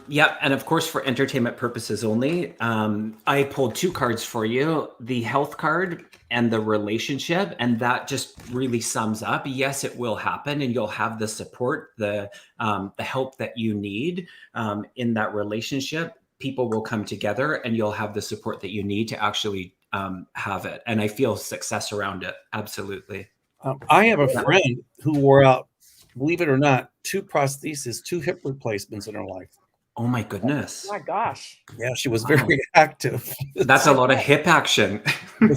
Yeah. And of course, for entertainment purposes only, I pulled 2 cards for you, the health card and the relationship. And that just really sums up, yes, it will happen. And you'll have the support, the help that you need in that relationship. People will come together and you'll have the support that you need to actually have it. And I feel success around it. Absolutely. I have a friend who wore out, believe it or not, 2 prostheses, 2 hip replacements in her life. Oh my goodness. Oh my gosh. Yeah, she was very active. That's a lot of hip action. No,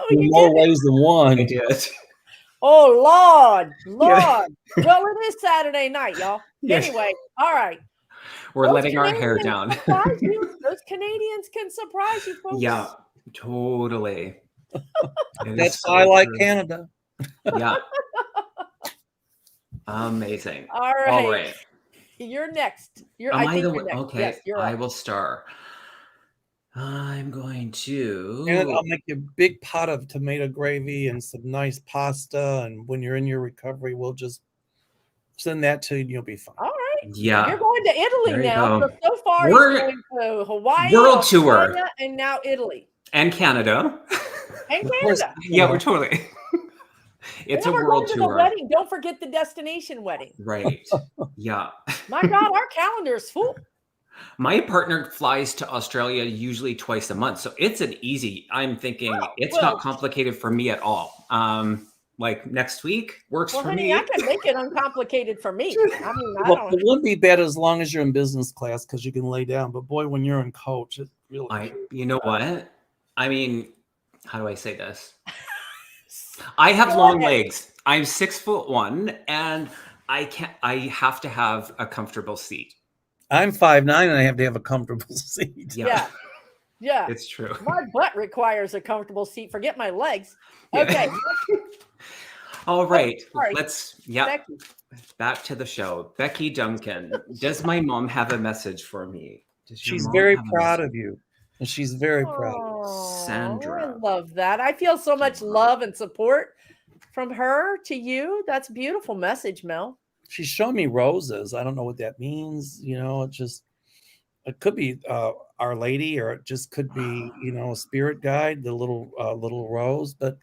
you more ways than one. I did. Oh, Lord. Well, it is Saturday night, y'all. Yes. Anyway, all right. We're letting our hair down. Those Canadians can surprise you, folks. Yeah, totally. That's why I like Canada. Yeah. Amazing. All right. You're next. I think you're next. Okay, yes, you're I up. will star. I'm going to. And I'll make you a big pot of tomato gravy and some nice pasta. And when you're in your recovery, we'll just send that to you and you'll be fine. All right. Yeah. You're going to Italy now. So far, We're going to Hawaii, world tour, and now Italy. And Canada. And Canada. Yeah, we're totally. It's a world tour. The wedding. Don't forget the destination wedding. Right. Yeah. My God, our calendar is full. My partner flies to Australia usually twice a month. So it's an easy, I'm thinking not complicated for me at all. Like next week works for me. I can make it uncomplicated for me. I mean, it wouldn't be bad as long as you're in business class because you can lay down. But boy, when you're in coach, it really. You know what? I mean, how do I say this? I have long legs. I'm 6'1", and I have to have a comfortable seat. I'm 5'9", and I have to have a comfortable seat. Yeah. It's true. My butt requires a comfortable seat. Forget my legs. Okay. All right. sorry. Becky. Back to the show. Becky Duncan, does my mom have a message for me? She's very proud of you. And she's very proud. Sandra. I love that. I feel so much love and support from her to you. That's a beautiful message, Mel. She showed me roses. I don't know what that means. It could be Our Lady, or it just could be, a spirit guide, the little rose. But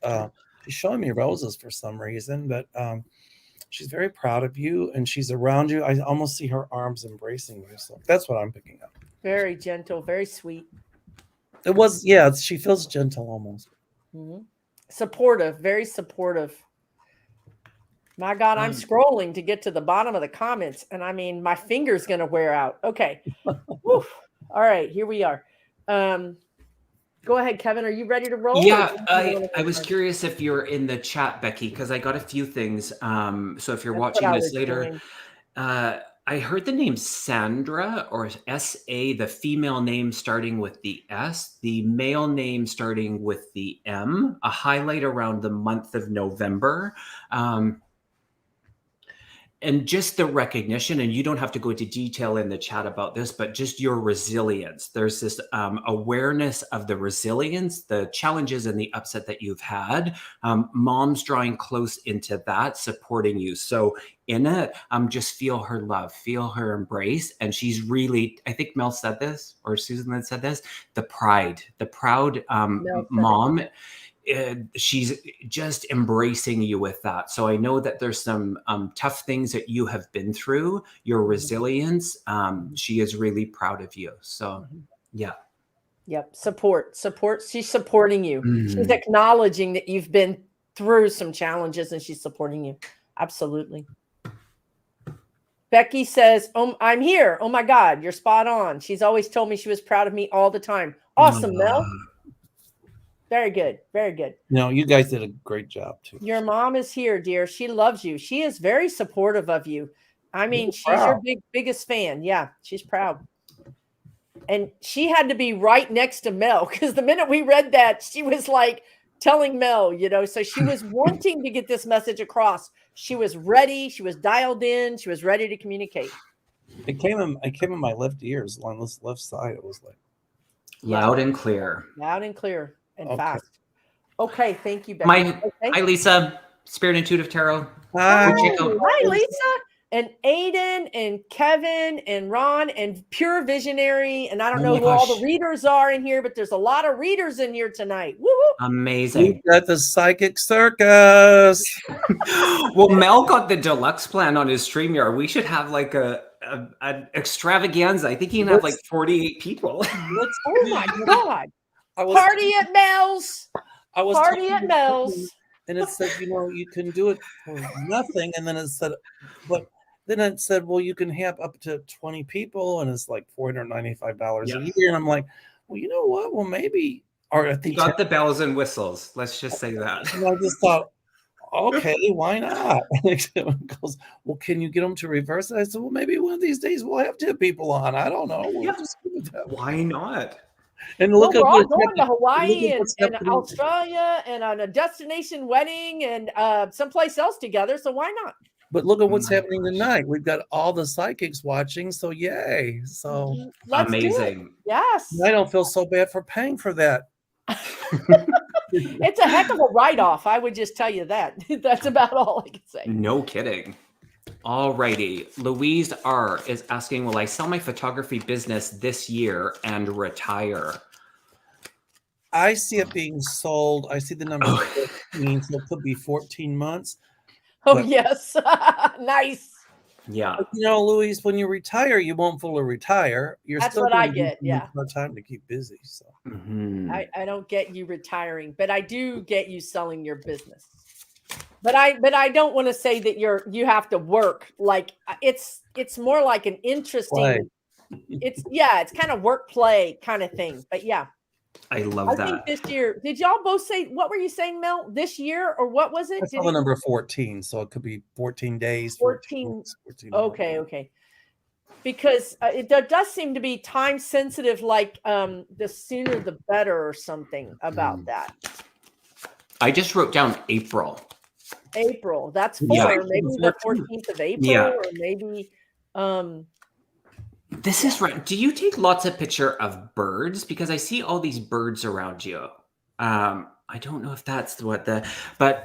she's showing me roses for some reason. But she's very proud of you, and she's around you. I almost see her arms embracing you. So that's what I'm picking up. Very gentle, very sweet. It was, yeah, she feels gentle almost. Mm-hmm. Supportive, very supportive. My God, I'm scrolling to get to the bottom of the comments, and I mean, my finger's going to wear out. Okay. All right, here we are. Go ahead, Kevin. Are you ready to roll? Yeah, I was curious if you're in the chat, Becky, because I got a few things. So if you're watching this later, I heard the name Sandra, or S-A, the female name starting with the S, the male name starting with the M, a highlight around the month of November. And just the recognition, and you don't have to go into detail in the chat about this, but just your resilience. There's this awareness of the resilience, the challenges and the upset that you've had. Mom's drawing close into that, supporting you. So in it, just feel her love, feel her embrace. And she's really, I think Mel said this, or Susan had said this, the proud mom. She's just embracing you with that. So I know that there's some tough things that you have been through, your resilience. She is really proud of you. So, yeah. Yep. Support. She's supporting you. She's acknowledging that you've been through some challenges, and she's supporting you. Absolutely. Becky says, I'm here. Oh my God, you're spot on. She's always told me she was proud of me all the time. Awesome, Mel. Very good. Very good. No, you guys did a great job too. Your mom is here, dear. She loves you. She is very supportive of you. I mean, she's your biggest fan. Yeah, she's proud. And she had to be right next to Mel, because the minute we read that, she was like telling Mel, so she was wanting to get this message across. She was ready. She was dialed in. She was ready to communicate. It came in my left ears on this left side. It was like loud and clear. Loud and clear. And fast. Okay, thank you, Becky. Hi, Lisa, Spirit Intuitive Tarot. Hi, Lisa, and Aiden, and Kevin, and Ron, and Pure Visionary. And I don't know who all the readers are in here, but there's a lot of readers in here tonight. Woo-hoo. Amazing. We got the Psychic Circus. Well, Mel got the deluxe plan on his StreamYard. We should have like an extravaganza. I think he can have like 48 people. Oh my God. Party at Mel's. Party at Mel's. And it said, you can do it for nothing. And then it said, well, you can have up to 20 people, and it's like $495 a year. And I'm like, well, you know what? Well, maybe. Or I think got the bells and whistles. Let's just say that. And I just thought, okay, why not? And it goes, well, can you get them to reverse it? I said, well, maybe one of these days we'll have 2 people on. I don't know. We'll just give it that way. Why not? And look, we're all going to Hawaii and Australia and on a destination wedding and someplace else together. So why not? But look at what's happening tonight. We've got all the psychics watching. So yay. So amazing. Yes. I don't feel so bad for paying for that. It's a heck of a write-off. I would just tell you that. That's about all I can say. No kidding. All righty. Louise R. is asking, will I sell my photography business this year and retire? I see it being sold. I see the number 15, so it could be 14 months. Oh, yes. Nice. Yeah. But, Louise, when you retire, you won't fully retire. That's what I get. Yeah. More time to keep busy. So I don't get you retiring, but I do get you selling your business. But I don't want to say that you have to work. Like it's more like an interesting. It's kind of work play kind of thing. But yeah, I love that. I think this year, did y'all both say, what were you saying, Mel? This year, or what was it? I saw the number 14, so it could be 14 days. 14 okay. Because it does seem to be time sensitive. Like the sooner the better, or something about that. I just wrote down April. April. That's Yeah. 4. Maybe the 14th. 14th of April, Yeah. or maybe This is right. Do you take lots of picture of birds? Because I see all these birds around you. I don't know if that's what but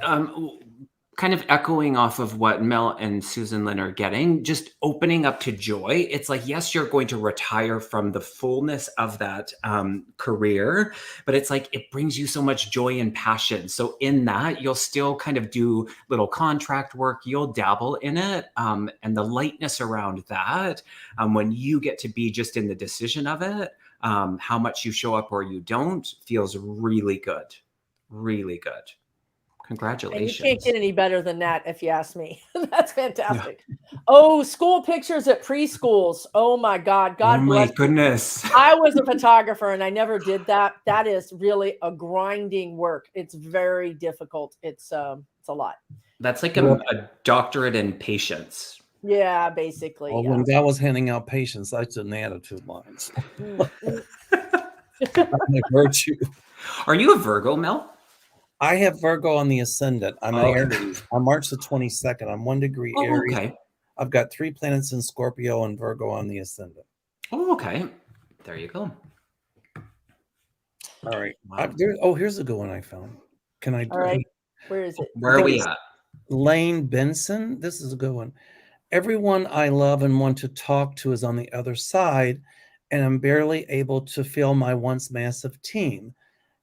kind of echoing off of what Mel and Susan Lynn are getting, just opening up to joy. It's like, yes, you're going to retire from the fullness of that career, but it's like, it brings you so much joy and passion. So in that, you'll still kind of do little contract work, you'll dabble in it. And the lightness around that, when you get to be just in the decision of it, how much you show up or you don't, feels really good. Really good. and you Congratulations. can't get any better than that, if you ask me. That's fantastic. Oh, school pictures at preschools. Oh my God. Oh God my bless you. goodness. I was a photographer and I never did that. That is really a grinding work. It's very difficult. It's a lot. That's like a doctorate in patience. Yeah, basically. Well, Yeah. when God was handing out patience, I did an attitude lines. Mm, mm. I virtue. Are you a Virgo, Mel? I have Virgo on the ascendant. I'm an Oh. Aries. On March the 22nd. I'm 1 degree Oh, Aries. okay. I've got 3 planets in Scorpio and Virgo on the ascendant. Oh, okay. There you go. All right. Wow. Here's a good one I found. Can I do All right. Where is it? Where are we at? Lane Benson. This is a good one. Everyone I love and want to talk to is on the other side, and I'm barely able to feel my once massive team.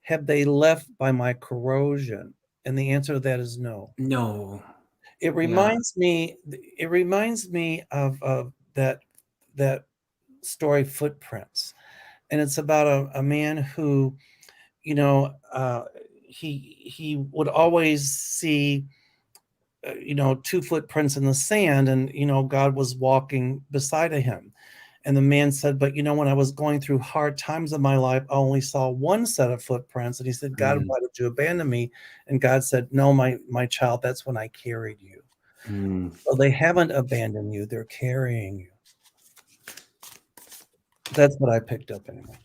Have they left by my corrosion? And the answer to that is no. No. It reminds me of that story Footprints. And it's about a man who, he would always see 2 footprints in the sand, and God was walking beside of him. And the man said, but when I was going through hard times in my life, I only saw 1 set of footprints. And he said, God, why did you abandon me? And God said, no, my child, that's when I carried you. So they haven't abandoned you, they're carrying you. That's what I picked up anyway.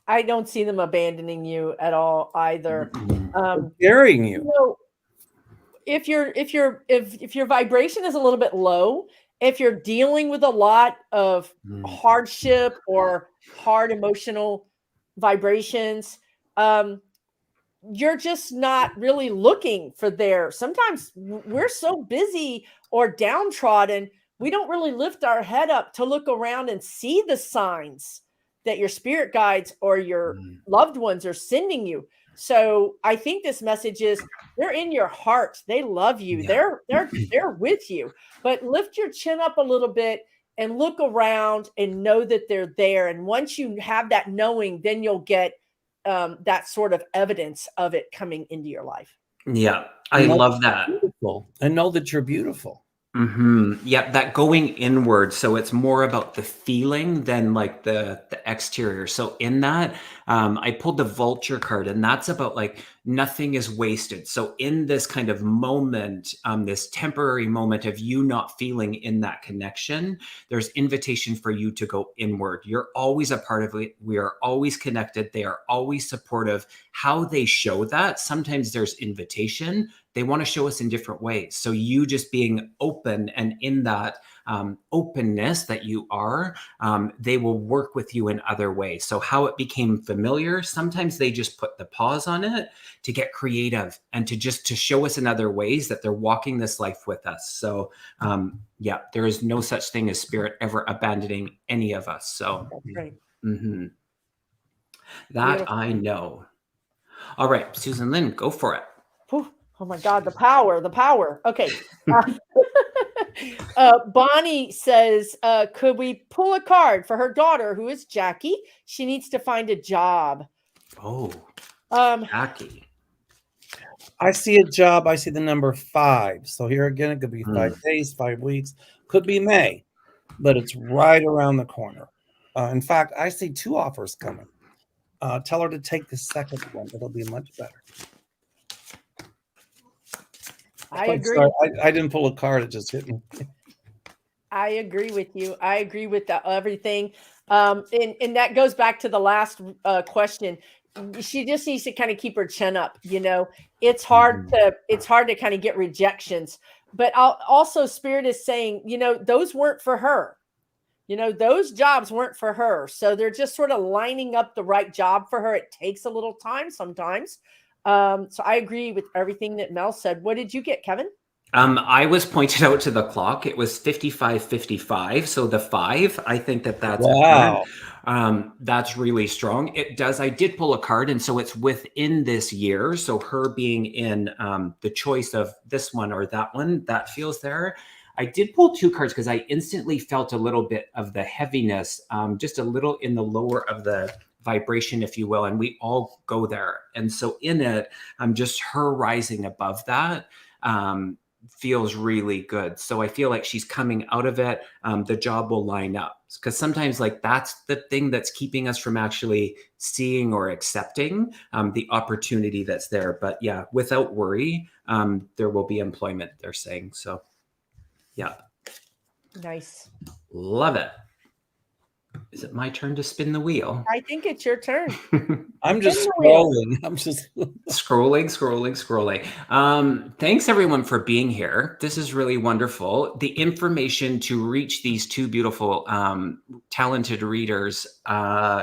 I don't see them abandoning you at all either. Carrying you. If your vibration is a little bit low, if you're dealing with a lot of hardship or hard emotional vibrations, you're just not really looking for there. Sometimes we're so busy or downtrodden, we don't really lift our head up to look around and see the signs that your spirit guides or your loved ones are sending you. So I think this message is they're in your heart. They love you. Yeah. They're with you. But lift your chin up a little bit and look around and know that they're there. And once you have that knowing, then you'll get that sort of evidence of it coming into your life. Yeah, I love that. Beautiful. And know that you're beautiful. Yeah, that going inward. So it's more about the feeling than like the exterior. So in that, I pulled the vulture card, and that's about like nothing is wasted. So in this kind of moment, this temporary moment of you not feeling in that connection, there's invitation for you to go inward. You're always a part of it. We are always connected. They are always supportive. How they show that, sometimes there's invitation. They want to show us in different ways. So you just being open and in that openness that you are, they will work with you in other ways. So how it became familiar, sometimes they just put the pause on it to get creative and to show us in other ways that they're walking this life with us. So yeah, there is no such thing as spirit ever abandoning any of us. So That's right. That Beautiful. I know. All right, Susan Lynn, go for it. Whew. Oh my God, the power. Okay. Bonnie says, could we pull a card for her daughter, who is Jackie? She needs to find a job. Oh, Jackie. I see a job. I see the number 5. So here again, it could be 5 days, 5 weeks, could be May, but it's right around the corner. In fact, I see 2 offers coming. Tell her to take the second one. It'll be much better. I agree. Sorry, I didn't pull a card. It just hit me. I agree with you. I agree with everything. And that goes back to the last question. she just needs to kind of keep her chin up. It's hard to kind of get rejections, but also Spirit is saying, those weren't for her. Those jobs weren't for her. So they're just sort of lining up the right job for her. It takes a little time sometimes. So I agree with everything that Mel said. What did you get, Kevin? I was pointed out to the clock. It was 55-55. So the 5, I think that's wow. That's really strong. It does. I did pull a card, and so it's within this year. So her being in the choice of this one or that one, that feels there. I did pull 2 cards because I instantly felt a little bit of the heaviness, just a little in the lower of the vibration, if you will. And we all go there. And so in it, just her rising above that feels really good. So I feel like she's coming out of it. The job will line up, because sometimes like that's the thing that's keeping us from actually seeing or accepting the opportunity that's there. But yeah, without worry, there will be employment, they're saying. So yeah. Nice. Love it. Is it my turn to spin the wheel? I think it's your turn. I'm just scrolling. I'm just scrolling. Thanks everyone for being here. This is really wonderful. The information to reach these 2 beautiful, talented readers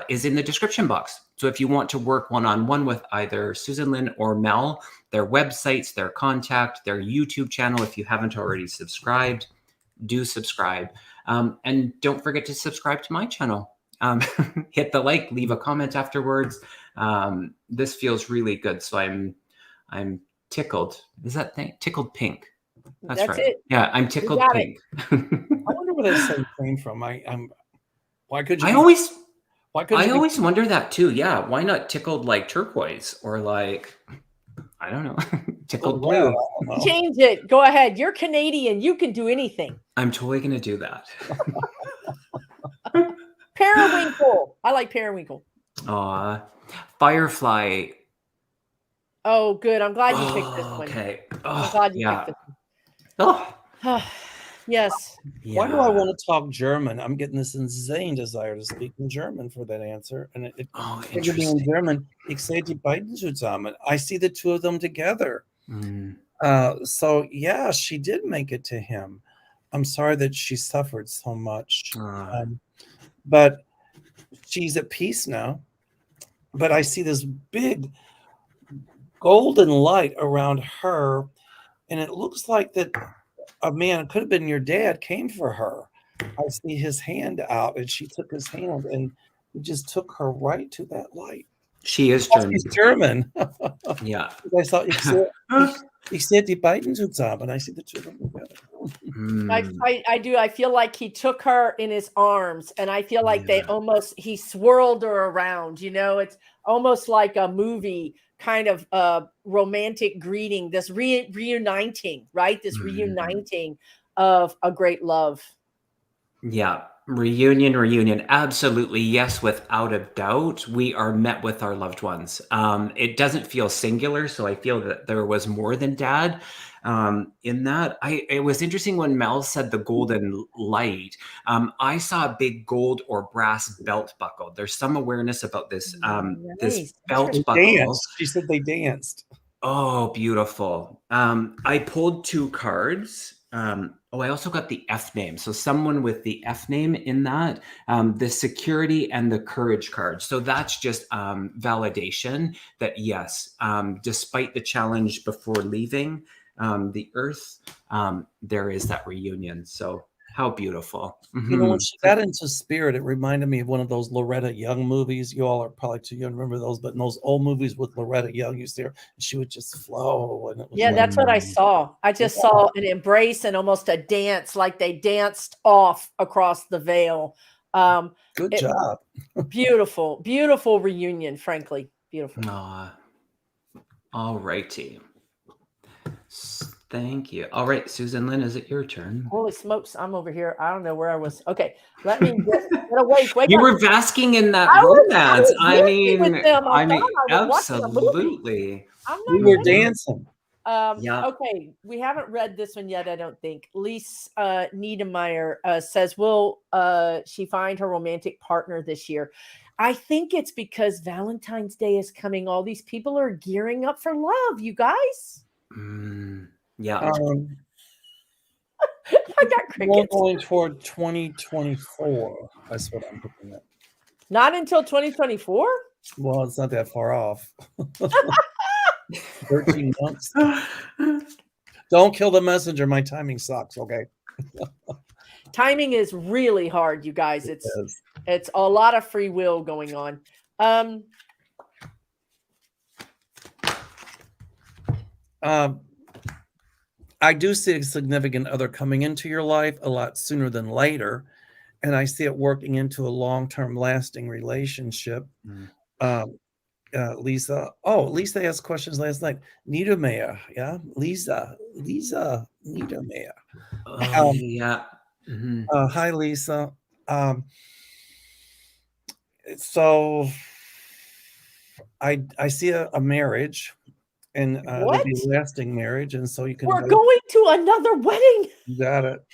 is in the description box. So if you want to work one-on-one with either Susan, Lynn, or Mel, their websites, their contact, their YouTube channel, if you haven't already subscribed, do subscribe. And don't forget to subscribe to my channel. Hit the like, leave a comment afterwards. This feels really good. So I'm tickled. Is that thing? Tickled pink. That's right. It. Yeah, I'm tickled pink. I wonder where this thing came from. Why could you? I always be... wonder that too. Yeah, why not tickled like turquoise or like, I don't know, tickled blue? Change it. Go ahead. You're Canadian. You can do anything. I'm totally gonna do that. Periwinkle. I like periwinkle. Aw, firefly. Oh, good. I'm glad you picked this one. Okay. I'm glad you picked this one. Oh. Yes. Yeah. Why do I want to talk German? I'm getting this insane desire to speak in German for that answer. And it interesting. In German, ich sehe die beiden zusammen. I see the 2 of them together. So yeah, she did make it to him. I'm sorry that she suffered so much. But she's at peace now. But I see this big golden light around her. And it looks like that a man, it could have been your dad, came for her. I see his hand out, and she took his hand, and he just took her right to that light. She is German. She's German. Yeah. I saw ich sehe die beiden zusammen. I see the 2 of them together. I do. I feel like he took her in his arms, and I feel like he swirled her around. It's almost like a movie kind of romantic greeting, this reuniting, right? This reuniting of a great love. Yeah. Reunion. Absolutely. Yes. Without a doubt, we are met with our loved ones. It doesn't feel singular. So I feel that there was more than dad in that. It was interesting when Mel said the golden light. I saw a big gold or brass belt buckle. There's some awareness about this, this belt buckle. She said they danced. Oh, beautiful. I pulled 2 cards. I also got the F name. So someone with the F name in that, the security and the courage card. So that's just validation that yes, despite the challenge before leaving the earth, there is that reunion. So how beautiful. When she got into Spirit, it reminded me of one of those Loretta Young movies. You all are probably too young to remember those, but in those old movies with Loretta Young, you see her, she would just flow. And it was that's what I saw. I just saw an embrace and almost a dance, like they danced off across the veil. Good job. Beautiful reunion, frankly. Beautiful. All righty. Thank you. All right, Susan, Lynn, is it your turn? Holy smokes, I'm over here. I don't know where I was. Okay, let me get awake. You were basking in that romance. Absolutely. We were dancing. Okay, we haven't read this one yet, I don't think. Lise Niedermeyer says, will she find her romantic partner this year? I think it's because Valentine's Day is coming. All these people are gearing up for love, you guys. Yeah. I got We're crickets. going toward 2024. That's what I'm looking at. Not until 2024? Well, it's not that far off. 13 months. Don't kill the messenger. My timing sucks. Okay. Timing is really hard, you guys. It's a lot of free will going on. I do see a significant other coming into your life a lot sooner than later, and I see it working into a long-term lasting relationship. Lisa. Oh, Lisa asked questions last night. Niedermeyer. Yeah. Lisa Niedermeyer. Yeah. Hi, Lisa. So I see a marriage, and it'll be a lasting marriage, and so you can. We're going to another wedding. You got it.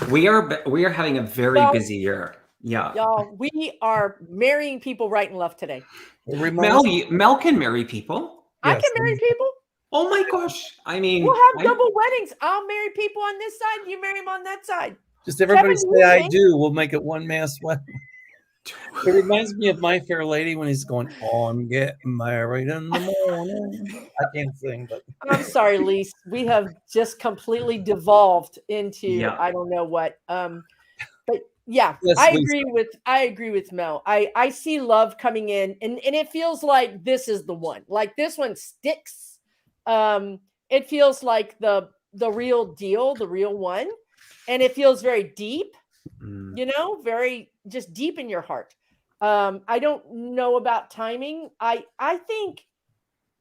We are having a very busy year. Yeah, y'all, we are marrying people right and left today. Mel can marry people. Yes. I can marry people. Oh my gosh! I mean, we'll have double weddings. I'll marry people on this side. You marry them on that side. Just everybody say I do. We'll make it one mass wedding. It reminds me of My Fair Lady when he's going, "I'm getting married in the morning." I can't sing, but I'm sorry, Lise. We have just completely devolved into I don't know what. But yeah, yes, I agree with Mel. I see love coming in, and it feels like this is the one. Like this one sticks. It feels like the real deal, the real one, and it feels very deep. You know, very just deep in your heart. I don't know about timing. I think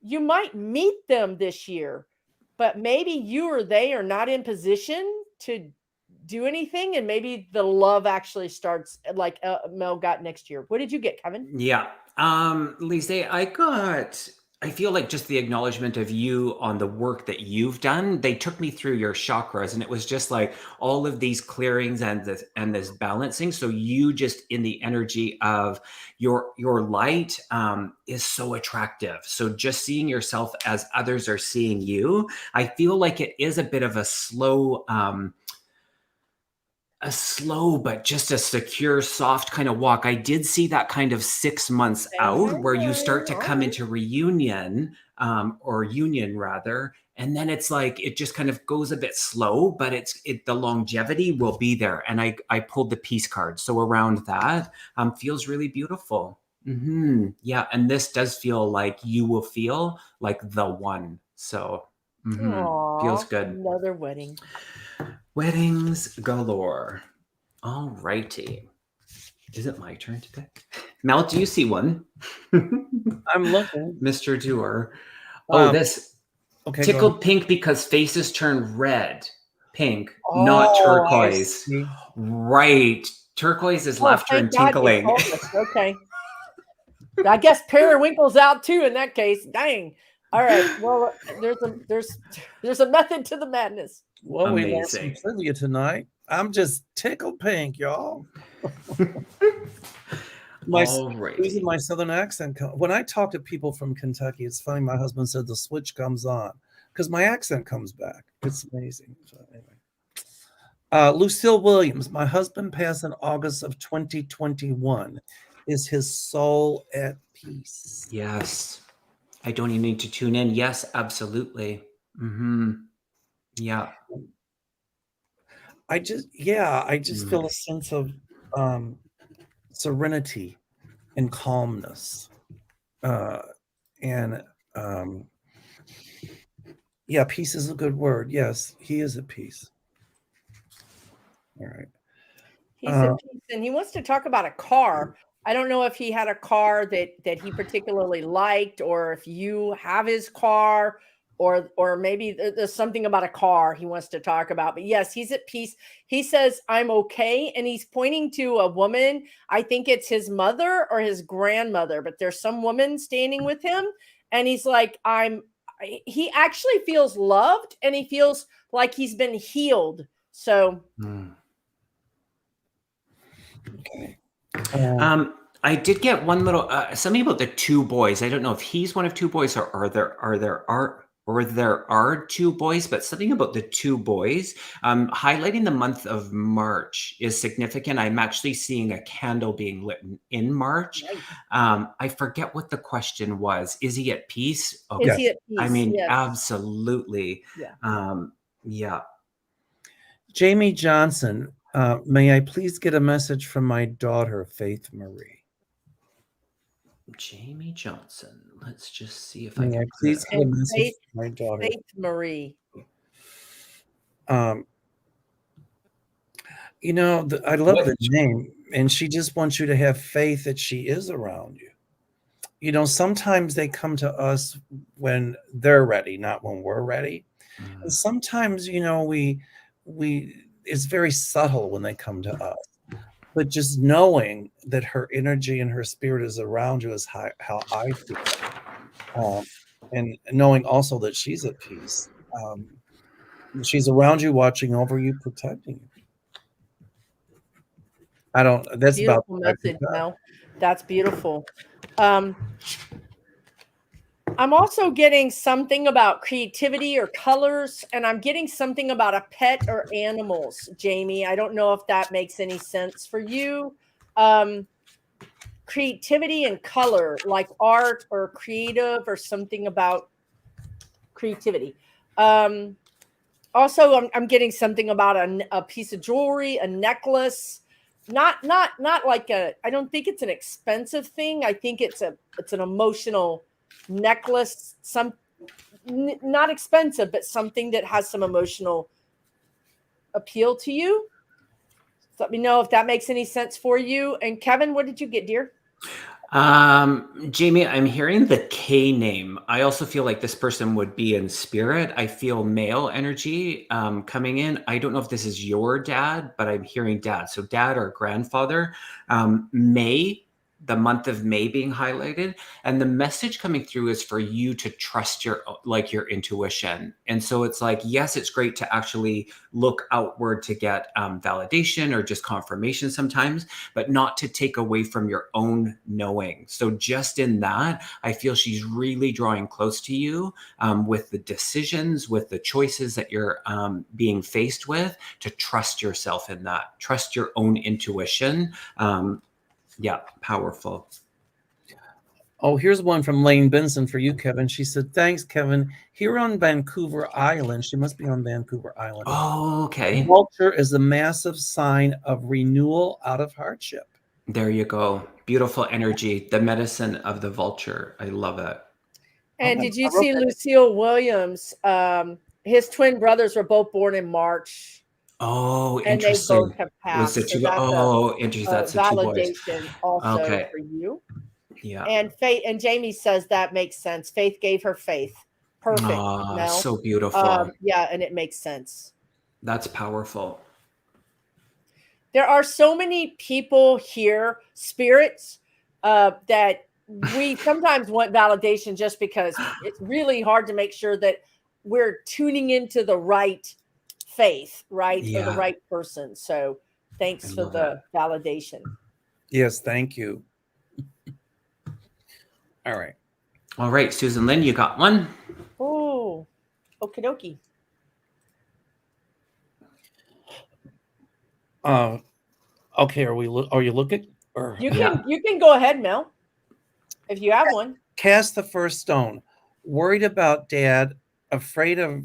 you might meet them this year, but maybe you or they are not in position to do anything, and maybe the love actually starts like Mel got next year. What did you get, Kevin? Yeah, Lisa, I feel like just the acknowledgement of you on the work that you've done. They took me through your chakras, and it was just like all of these clearings and this balancing. So you just in the energy of your light is so attractive. So just seeing yourself as others are seeing you, I feel like it is a bit of a slow but just a secure, soft kind of walk. I did see that kind of 6 months out where you start to come into reunion or union rather. And then it's like, it just kind of goes a bit slow, but the longevity will be there. And I pulled the peace card. So around that feels really beautiful. Yeah. And this does feel like you will feel like the one. So feels good. Another wedding. Weddings galore. All righty. Is it my turn to pick? Mel, do you see one? I'm looking. Mr. Doerr. Oh, this. Okay, tickled pink because faces turn red. Pink, not turquoise. Right. Turquoise is laughter and tinkling. Okay. I guess periwinkle's out too in that case. Dang. All right. Well, there's a method to the madness. Well, we lost some trivia tonight. I'm just tickled pink, y'all. Using my southern accent. When I talk to people from Kentucky, it's funny. My husband said the switch comes on because my accent comes back. It's amazing. So anyway, Lucille Williams. My husband passed in August of 2021. Is his soul at peace? Yes. I don't even need to tune in. Yes, absolutely. Yeah. I just feel a sense of serenity and calmness. Peace is a good word. Yes, he is at peace. All right. He's at peace, and he wants to talk about a car. I don't know if he had a car that he particularly liked, or if you have his car, or maybe there's something about a car he wants to talk about. But yes, he's at peace. He says, I'm okay. And he's pointing to a woman. I think it's his mother or his grandmother, but there's some woman standing with him. And he's like, he actually feels loved, and he feels like he's been healed. So. Okay. I did get one little something about the two boys. I don't know if he's one of two boys or there are two boys, but something about the two boys. Highlighting the month of March is significant. I'm actually seeing a candle being lit in March. Nice. I forget what the question was. Is he at peace? Is Okay. he at peace? I mean, Yes. absolutely. Yeah. Yeah. Jamie Johnson, may I please get a message from my daughter, Faith Marie? Jamie Johnson. Let's just see if May I I can please get a And message from my daughter? Faith Marie. You know, I love the name, and she just wants you to have faith that she is around you. You know, sometimes they come to us when they're ready, not when we're ready. And sometimes, you know, we it's very subtle when they come to us. But just knowing that her energy and her spirit is around you is how I feel. And knowing also that she's at peace. She's around you, watching over you, protecting you. That's Beautiful about message, Mel. That's beautiful. I'm also getting something about creativity or colors, and I'm getting something about a pet or animals, Jamie. I don't know if that makes any sense for you. Creativity and color, like art or creative or something about creativity. Also, I'm getting something about a piece of jewelry, a necklace. Not like I don't think it's an expensive thing. I think it's an emotional necklace, not expensive, but something that has some emotional appeal to you. So let me know if that makes any sense for you. And Kevin, what did you get, dear? Jamie, I'm hearing the K name. I also feel like this person would be in spirit. I feel male energy coming in. I don't know if this is your dad, but I'm hearing dad. So dad or grandfather. May, the month of May being highlighted, and the message coming through is for you to trust your intuition. And so it's like, yes, it's great to actually look outward to get validation or just confirmation sometimes, but not to take away from your own knowing. So just in that, I feel she's really drawing close to you with the decisions, with the choices that you're being faced with, to trust yourself in that, trust your own intuition. Yeah, powerful. Oh, here's one from Lane Benson for you, Kevin. She said, thanks, Kevin. Here on Vancouver Island, she must be on Vancouver Island. Oh, okay. The vulture is a massive sign of renewal out of hardship. There you go. Beautiful energy. The medicine of the vulture. I love it. And did you see Lucille Williams? His twin brothers were both born in March. Oh, and interesting. they both have passed. Was it So interesting. that's That's a the two boys. validation also Okay. for you. Yeah. And Faith, and Jamie says that makes sense. Faith gave her faith. Perfect. Mel. So beautiful. Yeah, and it makes sense. That's powerful. There are so many people here, spirits, that we sometimes want validation just because it's really hard to make sure that we're tuning into the right faith, right? Yeah. Or the right person. So thanks for the validation. Yes, thank you. All right. All right, Susan Lynn, you got one? Oh, okie dokie. Okay, are you looking? Or You can go ahead, Mel, if you have one. Cast the first stone. Worried about dad, afraid of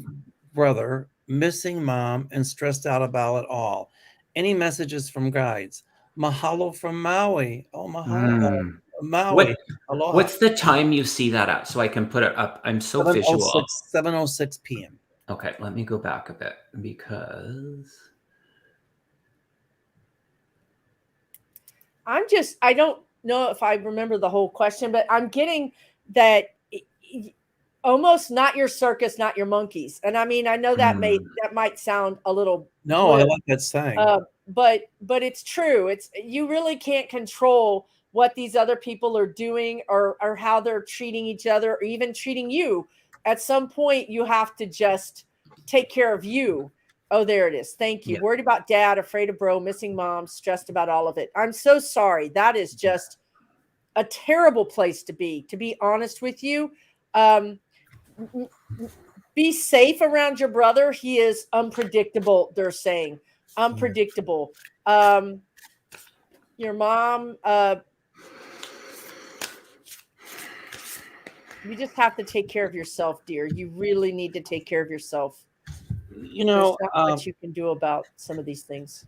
brother, missing mom, and stressed out about it all. Any messages from guides? Mahalo from Maui. Oh, mahalo. Maui. Aloha. What's the time you see that at, so I can put it up? I'm so visual. 7:06 p.m. Okay, let me go back a bit because I don't know if I remember the whole question, but I'm getting that almost not your circus, not your monkeys. And I mean, I know that might sound a little No, I like that saying. But it's true. It's you really can't control what these other people are doing or how they're treating each other or even treating you. At some point, you have to just take care of you. Oh, there it is. Thank you. Yeah. Worried about dad, afraid of bro, missing mom, stressed about all of it. I'm so sorry. That is just a terrible place to be honest with you. Be safe around your brother. He is unpredictable, they're saying. Unpredictable. Your mom, you just have to take care of yourself, dear. You really need to take care of yourself. You There's know, not much you can do about some of these things.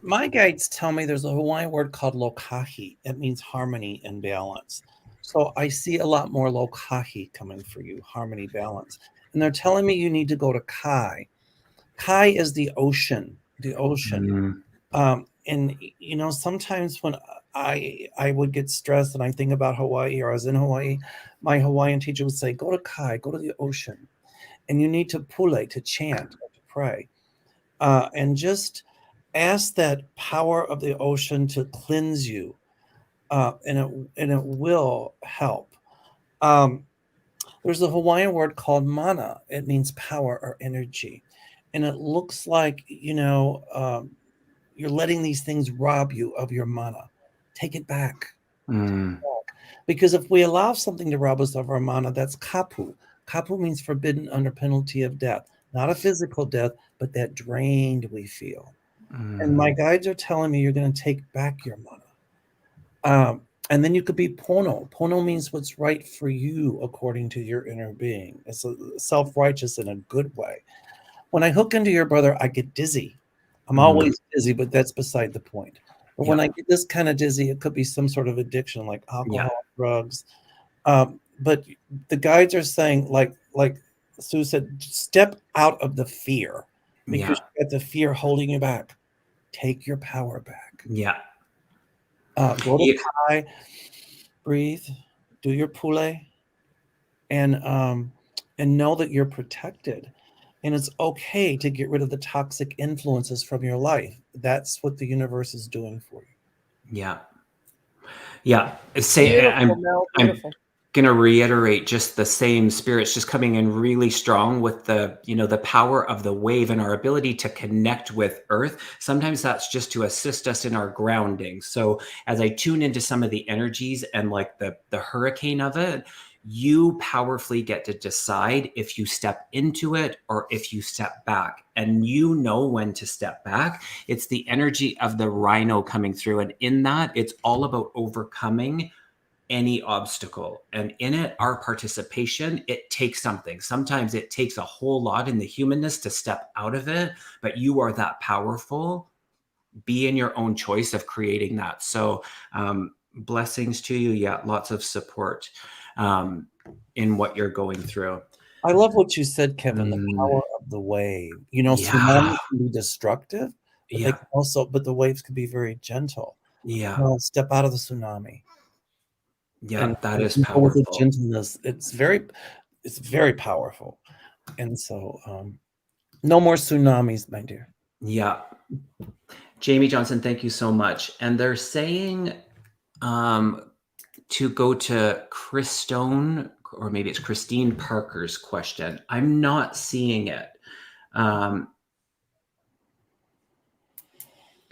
my guides tell me there's a Hawaiian word called lokahi. It means harmony and balance. So I see a lot more lokahi coming for you, harmony, balance. And they're telling me you need to go to Kai. Kai is the ocean, the ocean. And you know, sometimes when I would get stressed and I think about Hawaii, or I was in Hawaii, my Hawaiian teacher would say, go to Kai, go to the ocean. And you need to pule, to chant, to pray. And just ask that power of the ocean to cleanse you. And it will help. There's a Hawaiian word called mana. It means power or energy. And it looks like, you know, you're letting these things rob you of your mana. Take it back. Because if we allow something to rob us of our mana, that's kapu. Kapu means forbidden under penalty of death. Not a physical death, but that drained we feel. And my guides are telling me you're going to take back your mana. And then you could be pono. Pono means what's right for you according to your inner being. It's self-righteous in a good way. When I hook into your brother, I get dizzy. I'm always dizzy, but that's beside the point. But when I get this kind of dizzy, it could be some sort of addiction like alcohol, drugs. But the guides are saying, like Sue said, step out of the fear because you got the fear holding you back. Take your power back. Go to Kai, breathe, do your pule, and know that you're protected. And it's okay to get rid of the toxic influences from your life. That's what the universe is doing for you. I'm going to reiterate just the same spirits just coming in really strong with the, you know, the power of the wave and our ability to connect with earth. Sometimes that's just to assist us in our grounding. So as I tune into some of the energies and like the hurricane of it, you powerfully get to decide if you step into it or if you step back, and you know when to step back. It's the energy of the rhino coming through. And in that, it's all about overcoming any obstacle. And in it, our participation, it takes something. Sometimes it takes a whole lot in the humanness to step out of it, but you are that powerful. Be in your own choice of creating that. So blessings to you. Yeah, lots of support in what you're going through. I love what you said, Kevin, the power of the wave. You know, tsunamis can be destructive, but they can also, but the waves can be very gentle. Step out of the tsunami. And that is powerful. With the gentleness, it's very powerful. And so no more tsunamis, my dear. Jamie Johnson, thank you so much. And they're saying to go to Christone, or maybe it's Christine Parker's question. I'm not seeing it.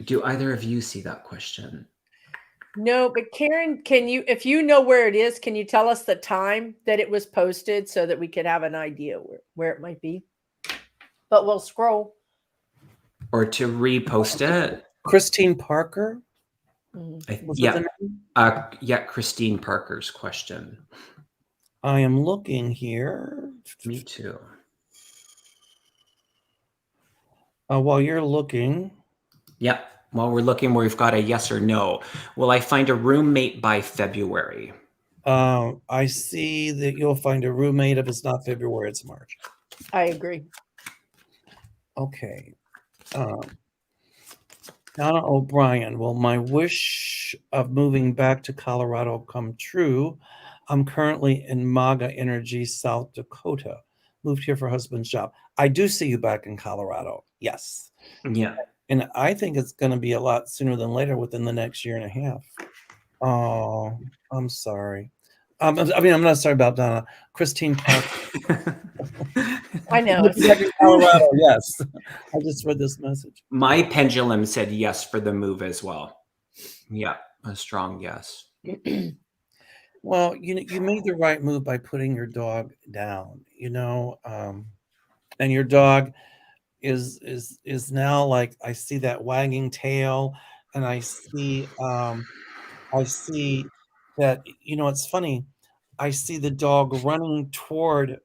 Do either of you see that question? No, but Karen, can you, if you know where it is, can you tell us the time that it was posted so that we could have an idea where it might be? But we'll scroll. Or to repost it. Christine Parker? Christine Parker's question. I am looking here. Me too. While you're looking. While we're looking, we've got a yes or no. Will I find a roommate by February? I see that you'll find a roommate. If it's not February, it's March. I agree. Okay. Donna O'Brien, will my wish of moving back to Colorado come true? I'm currently in MAGA Energy, South Dakota. Moved here for husband's job. I do see you back in Colorado. Yes. And I think it's going to be a lot sooner than later, within the next year and a half. Oh, I'm sorry. I'm not sorry about Donna. Christine Parker. I know. In Colorado, yes. I just read this message. My pendulum said yes for the move as well. Yeah, a strong yes. Well, you made the right move by putting your dog down, and your dog is now like, I see that wagging tail, and I see that, it's funny. I see the dog running toward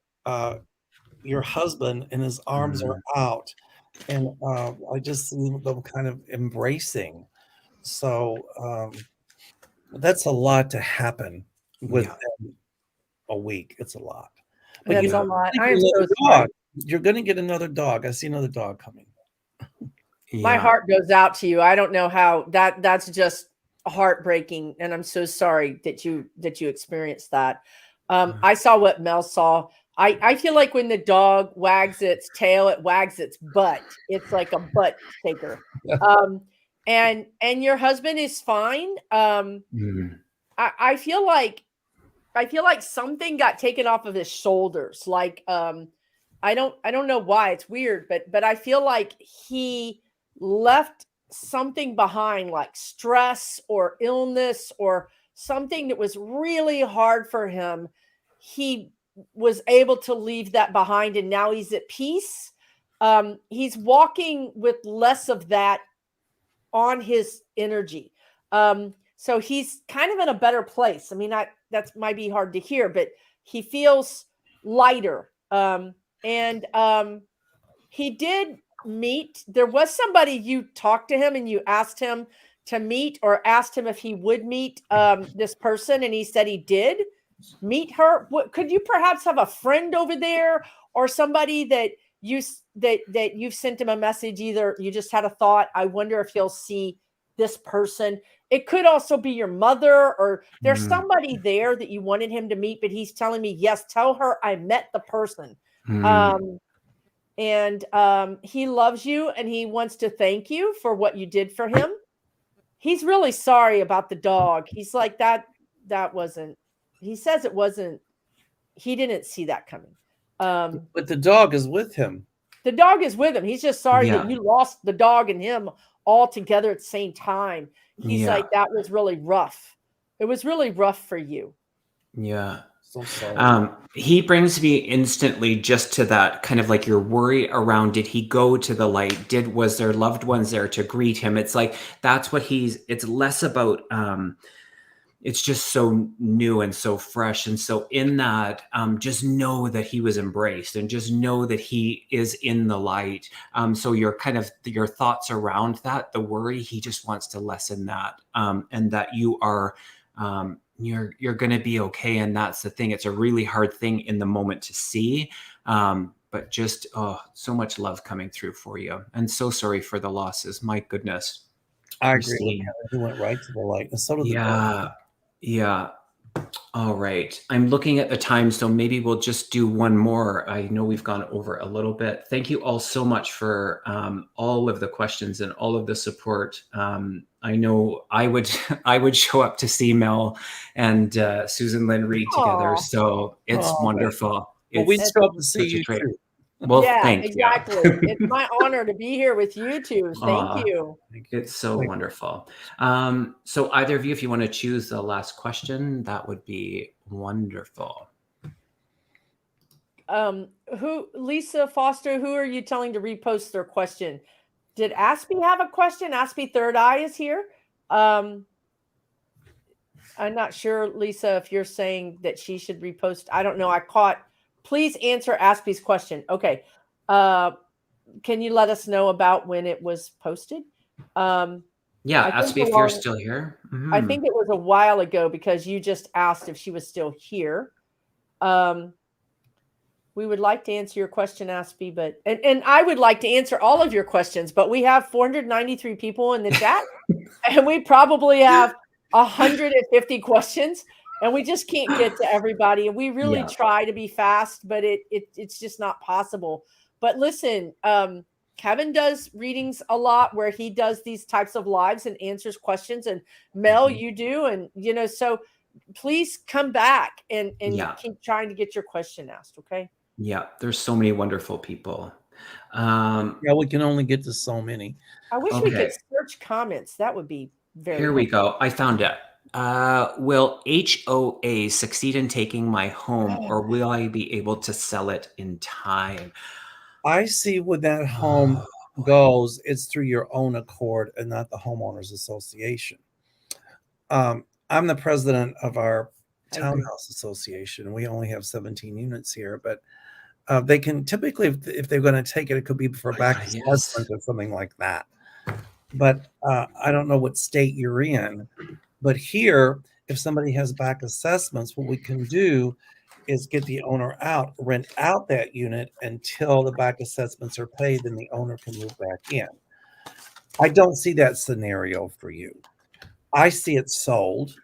your husband, and his arms are out, and I just see them kind of embracing. So that's a lot to happen within a week. It's a lot. But That's a lot. I am another so dog. sorry. You're going to get another dog. I see another dog coming. My heart goes out to you. I don't know how that's just heartbreaking, and I'm so sorry that you experienced that. I saw what Mel saw. I feel like when the dog wags its tail, it wags its butt. It's like a butt shaker. And your husband is fine. I feel like something got taken off of his shoulders. Like I don't know why. It's weird, but I feel like he left something behind, like stress or illness or something that was really hard for him. He was able to leave that behind, and now he's at peace. He's walking with less of that on his energy. So he's kind of in a better place. I mean, that might be hard to hear, but he feels lighter. And he did meet. There was somebody, you talked to him and you asked him to meet, or asked him if he would meet this person, and he said he did meet her. Could you perhaps have a friend over there, or somebody that you've sent him a message? Either you just had a thought, I wonder if he'll see this person. It could also be your mother, or there's somebody there that you wanted him to meet, but he's telling me, yes, tell her I met the person. And he loves you, and he wants to thank you for what you did for him. He's really sorry about the dog. He's like, that wasn't, he says it wasn't, he didn't see that coming. But the dog is with him. The dog is with him. He's just sorry that you lost the dog and him all together at the same time. He's like, that was really rough. It was really rough for you. Yeah. So sorry. He brings me instantly just to that kind of like your worry around, did he go to the light? Was there loved ones there to greet him? It's like, that's what it's less about, it's just so new and so fresh. And so in that, just know that he was embraced, and just know that he is in the light. So your thoughts around that, the worry, he just wants to lessen that, and that you are, you're going to be okay. And that's the thing. It's a really hard thing in the moment to see. But just, so much love coming through for you. And so sorry for the losses. My goodness. I agree. He went right to the light. And so did the dog. Yeah. All right. I'm looking at the time, so maybe we'll just do one more. I know we've gone over a little bit. Thank you all so much for all of the questions and all of the support. I know I would show up to see Mel and Susan Lynn read together. So it's wonderful. Well, we'd show up to see you too. Well, yeah, thank exactly. you. It's my honor to be here with you two. Thank you. It's so wonderful. So either of you, if you want to choose the last question, that would be wonderful. Lisa Foster, who are you telling to repost their question? Did Aspie have a question? Aspie Third Eye is here. I'm not sure, Lisa, if you're saying that she should repost. I don't know. Please answer Aspie's question. Okay. Can you let us know about when it was posted? Yeah, Aspie, if you're still here. Mm-hmm. I think it was a while ago, because you just asked if she was still here. We would like to answer your question, Aspie, but and I would like to answer all of your questions, but we have 493 people in the chat, and we probably have 150 questions. And we just can't get to everybody. And we really try to be fast, but it's just not possible. But listen, Kevin does readings a lot, where he does these types of lives and answers questions. And Mel, you do. And, so please come back and keep trying to get your question asked. Okay. Yeah, there's so many wonderful people. Yeah, we can only get to so many. I wish we could Okay, search comments. That would be very here we helpful. go. I found it. Will HOA succeed in taking my home, or will I be able to sell it in time? I see when that home Oh, goes, it's through your own accord and not the homeowners association. I'm the president of our I agree. townhouse association. We only have 17 units here, but they can typically, if they're going to take it, it could be for back yes. assessment or something like that. But I don't know what state you're in. But here, if somebody has back assessments, what we can do is get the owner out, rent out that unit until the back assessments are paid, then the owner can move back in. I don't see that scenario for you. I see it sold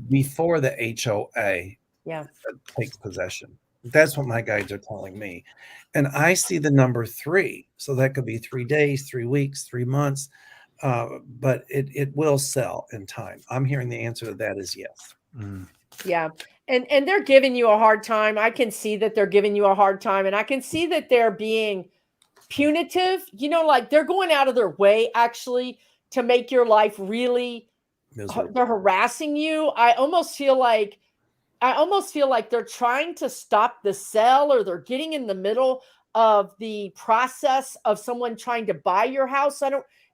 before the HOA Yeah. takes possession. That's what my guides are telling me. And I see the number 3. So that could be 3 days, 3 weeks, 3 months. But it will sell in time. I'm hearing the answer to that is yes. Mm. Yeah. And they're giving you a hard time. I can see that they're giving you a hard time, and I can see that they're being punitive. You know, like they're going out of their way actually to make your life really Miserable. they're harassing you. I almost feel like they're trying to stop the sale, or they're getting in the middle of the process of someone trying to buy your house.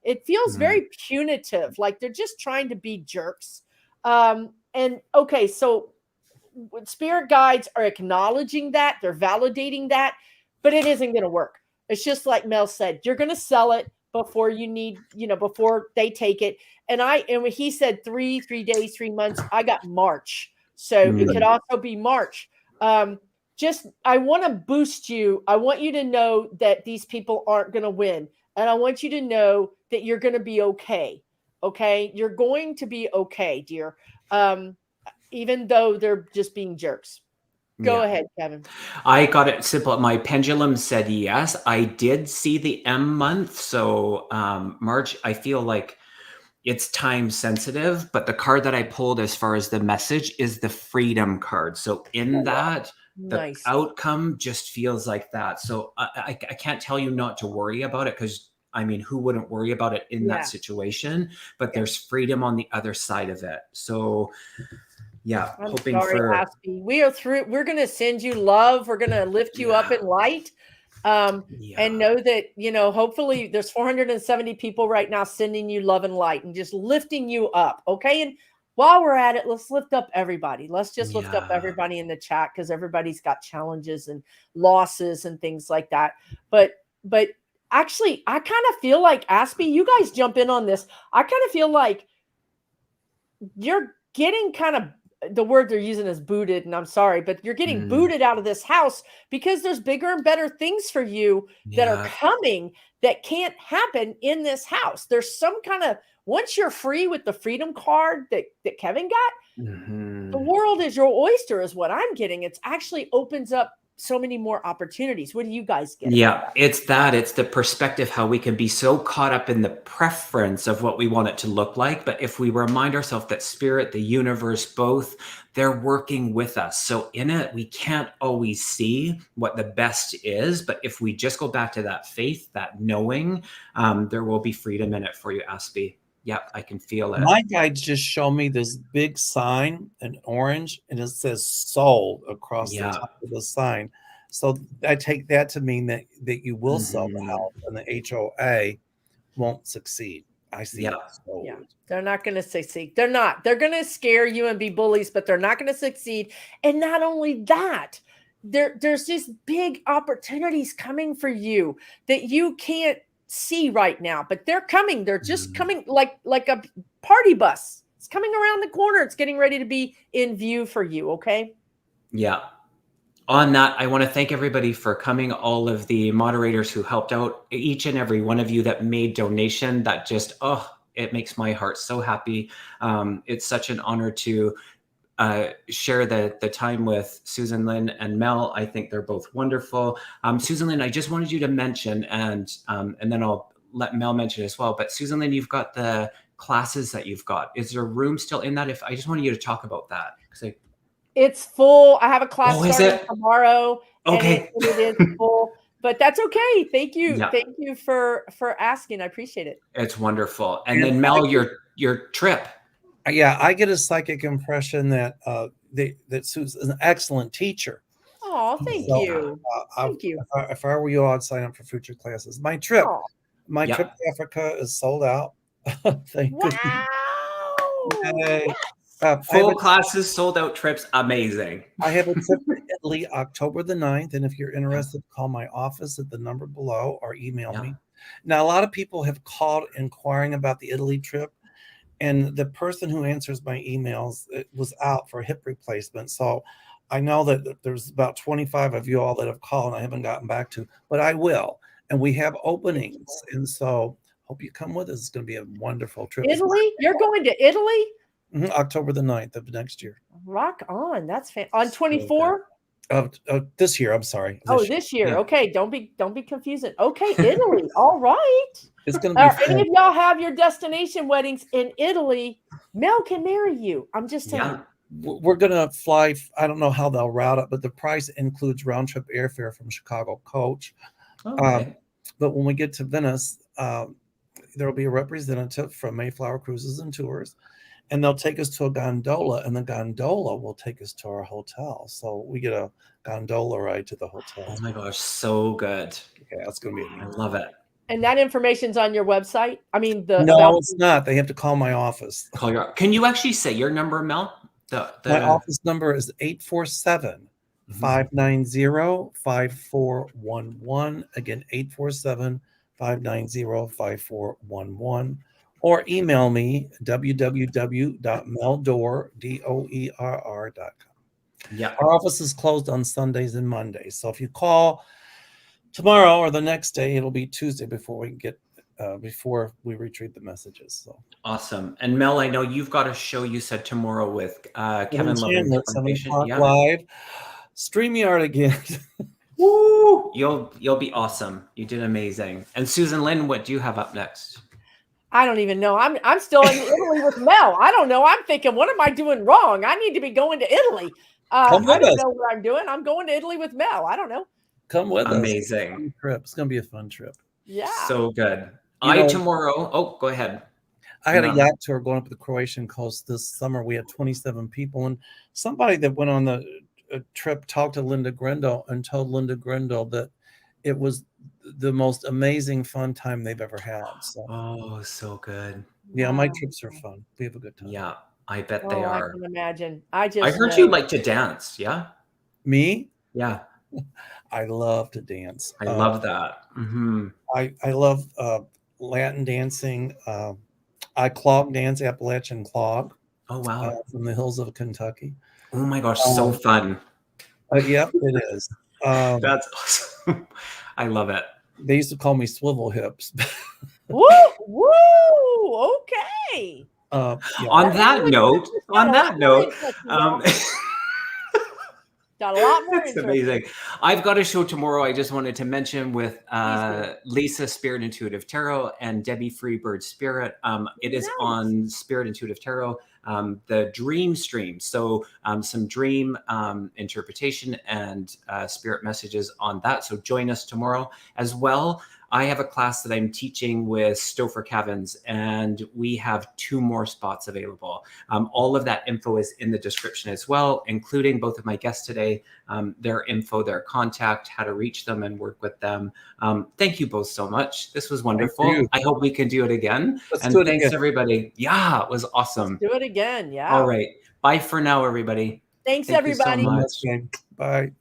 It feels Mm. very punitive, like they're just trying to be jerks. And okay, so spirit guides are acknowledging that, they're validating that, but it isn't going to work. It's just like Mel said, you're going to sell it before you need, before they take it. And when he said 3 days, 3 months, I got March. So it could also be March. I want to boost you. I want you to know that these people aren't going to win. And I want you to know that you're going to be okay. Okay. You're going to be okay, dear. Even though they're just being jerks. Go ahead, Kevin. I got it simple. My pendulum said yes. I did see the M month. So March, I feel like it's time sensitive, but the card that I pulled as far as the message is the freedom card. So in that, the Nice. outcome just feels like that. So I can't tell you not to worry about it, because I mean, who wouldn't worry about it in that situation? But there's freedom on the other side of it. So yeah, I'm hoping sorry, for Aspie. We're going to send you love. We're going to lift you up in light. And know that, hopefully there's 470 people right now sending you love and light and just lifting you up. Okay. And while we're at it, let's lift up everybody. Let's just lift up everybody in the chat, because everybody's got challenges and losses and things like that. But actually, I kind of feel like, Aspie, you guys jump in on this. I kind of feel like you're getting kind of, the word they're using is booted, and I'm sorry, but you're getting booted out of this house because there's bigger and better things for you that are coming that can't happen in this house. There's some kind of, once you're free with the freedom card that Kevin got, the world is your oyster is what I'm getting. It's actually opens up so many more opportunities. What do you guys get? It's the perspective, how we can be so caught up in the preference of what we want it to look like. But if we remind ourselves that spirit, the universe, both, they're working with us. So in it, we can't always see what the best is. But if we just go back to that faith, that knowing, there will be freedom in it for you, Aspie. Yep, I can feel it. My guides just show me this big sign in orange, and it says sold across the top of the sign. So I take that to mean that you will sell the house, and the HOA won't succeed. I see it sold. Yeah, they're not going to succeed. They're not. They're going to scare you and be bullies, but they're not going to succeed. And not only that, there's just big opportunities coming for you that you can't see right now, but they're coming. They're just coming like a party bus. It's coming around the corner. It's getting ready to be in view for you. Okay. Yeah. On that, I want to thank everybody for coming, all of the moderators who helped out, each and every one of you that made donation. That just, it makes my heart so happy. It's such an honor to share the time with Susan, Lynn, and Mel. I think they're both wonderful. Susan, Lynn, I just wanted you to mention, and then I'll let Mel mention as well. But Susan, Lynn, you've got the classes that you've got. Is there room still in that? I just wanted you to talk about that, because It's full. I have a class Oh, is starting it? tomorrow, and Okay. it is full. But that's okay. Thank you. Yeah. Thank you for asking. I appreciate it. It's wonderful. And And then Mel, your trip. Yeah, I get a psychic impression that that Sue's an excellent teacher. Oh, thank So, you. Thank you. If I were you, I'd sign up for future classes. My trip Yeah. to Africa is sold out. Thank goodness. Wow. Yay. Full classes, sold out trips. Amazing. I have a trip to Italy October the 9th. And if you're interested, call my office at the number below or email me. Now, a lot of people have called inquiring about the Italy trip. And the person who answers my emails, it was out for a hip replacement. So I know that there's about 25 of you all that have called and I haven't gotten back to, but I will. And we have openings. And so hope you come with us. It's going to be a wonderful trip. Italy? You're going to Italy? October the 9th of next year. Rock on. That's on 24? This year, I'm sorry. This year. Yeah. Okay, don't be confusing. Okay, Italy. All right. It's going to be fun. Any of y'all have your destination weddings in Italy? Mel can marry you. I'm just saying. Yeah. We're going to fly. I don't know how they'll route it, but the price includes round trip airfare from Chicago coach. Okay. But when we get to Venice, there will be a representative from Mayflower Cruises and Tours. And they'll take us to a gondola, and the gondola will take us to our hotel. So we get a gondola ride to the hotel. Oh my gosh, so good. Yeah, that's going to be amazing. I love it. And that information's on your website? I mean, No, it's not. They have to call my office. Can you actually say your number, Mel? My office number is 847-590-5411. Again, 847-590-5411. Or email me, www.meldoerr.com. Yeah. Our office is closed on Sundays and Mondays. So if you call tomorrow or the next day, it'll be Tuesday before we retrieve the messages. So awesome. And Mel, I know you've got a show you said tomorrow with Kevin Chandler, 7 o'clock live. StreamYard again. Woo! You'll be awesome. You did amazing. And Susan Lynn, what do you have up next? I don't even know. I'm still in Italy with Mel. I don't know. I'm thinking, what am I doing wrong? I need to be going to Italy. I don't know what I'm doing. I'm going to Italy with Mel. I don't know. Come with us. Amazing trip. It's going to be a fun trip. Yeah. So good. Tomorrow. Oh, go ahead. I had a yacht tour going up the Croatian coast this summer. We had 27 people, and somebody that went on the trip talked to Linda Grindle and told Linda Grindle that it was the most amazing fun time they've ever had. So. Oh, so good. Yeah, my trips are fun. We have a good time. Yeah, I bet they are. I can imagine. I heard you like to dance. Yeah. Me? Yeah. I love to dance. I love that. Mm-hmm. I love Latin dancing. I clog dance, Appalachian clog. Oh, wow. From the hills of Kentucky. Oh, my gosh. So fun. Yep, it is. That's awesome. I love it. They used to call me swivel hips. Woo! Okay. Yeah. On that note, got a lot more. That's amazing. I've got a show tomorrow. I just wanted to mention with Lisa Spirit Intuitive Tarot and Debbie Freebird Spirit. It is on Spirit Intuitive Tarot, the dream stream. So some dream interpretation and spirit messages on that. So join us tomorrow as well. I have a class that I'm teaching with Stopher Cavins, and we have 2 more spots available. All of that info is in the description as well, including both of my guests today, their info, their contact, how to reach them and work with them. Thank you both so much. This was wonderful. I hope we can do it again. Thanks, everybody. Yeah, it was awesome. Let's do it again. Yeah. All right. Bye for now, everybody. Thanks, everybody. You so much. Bye.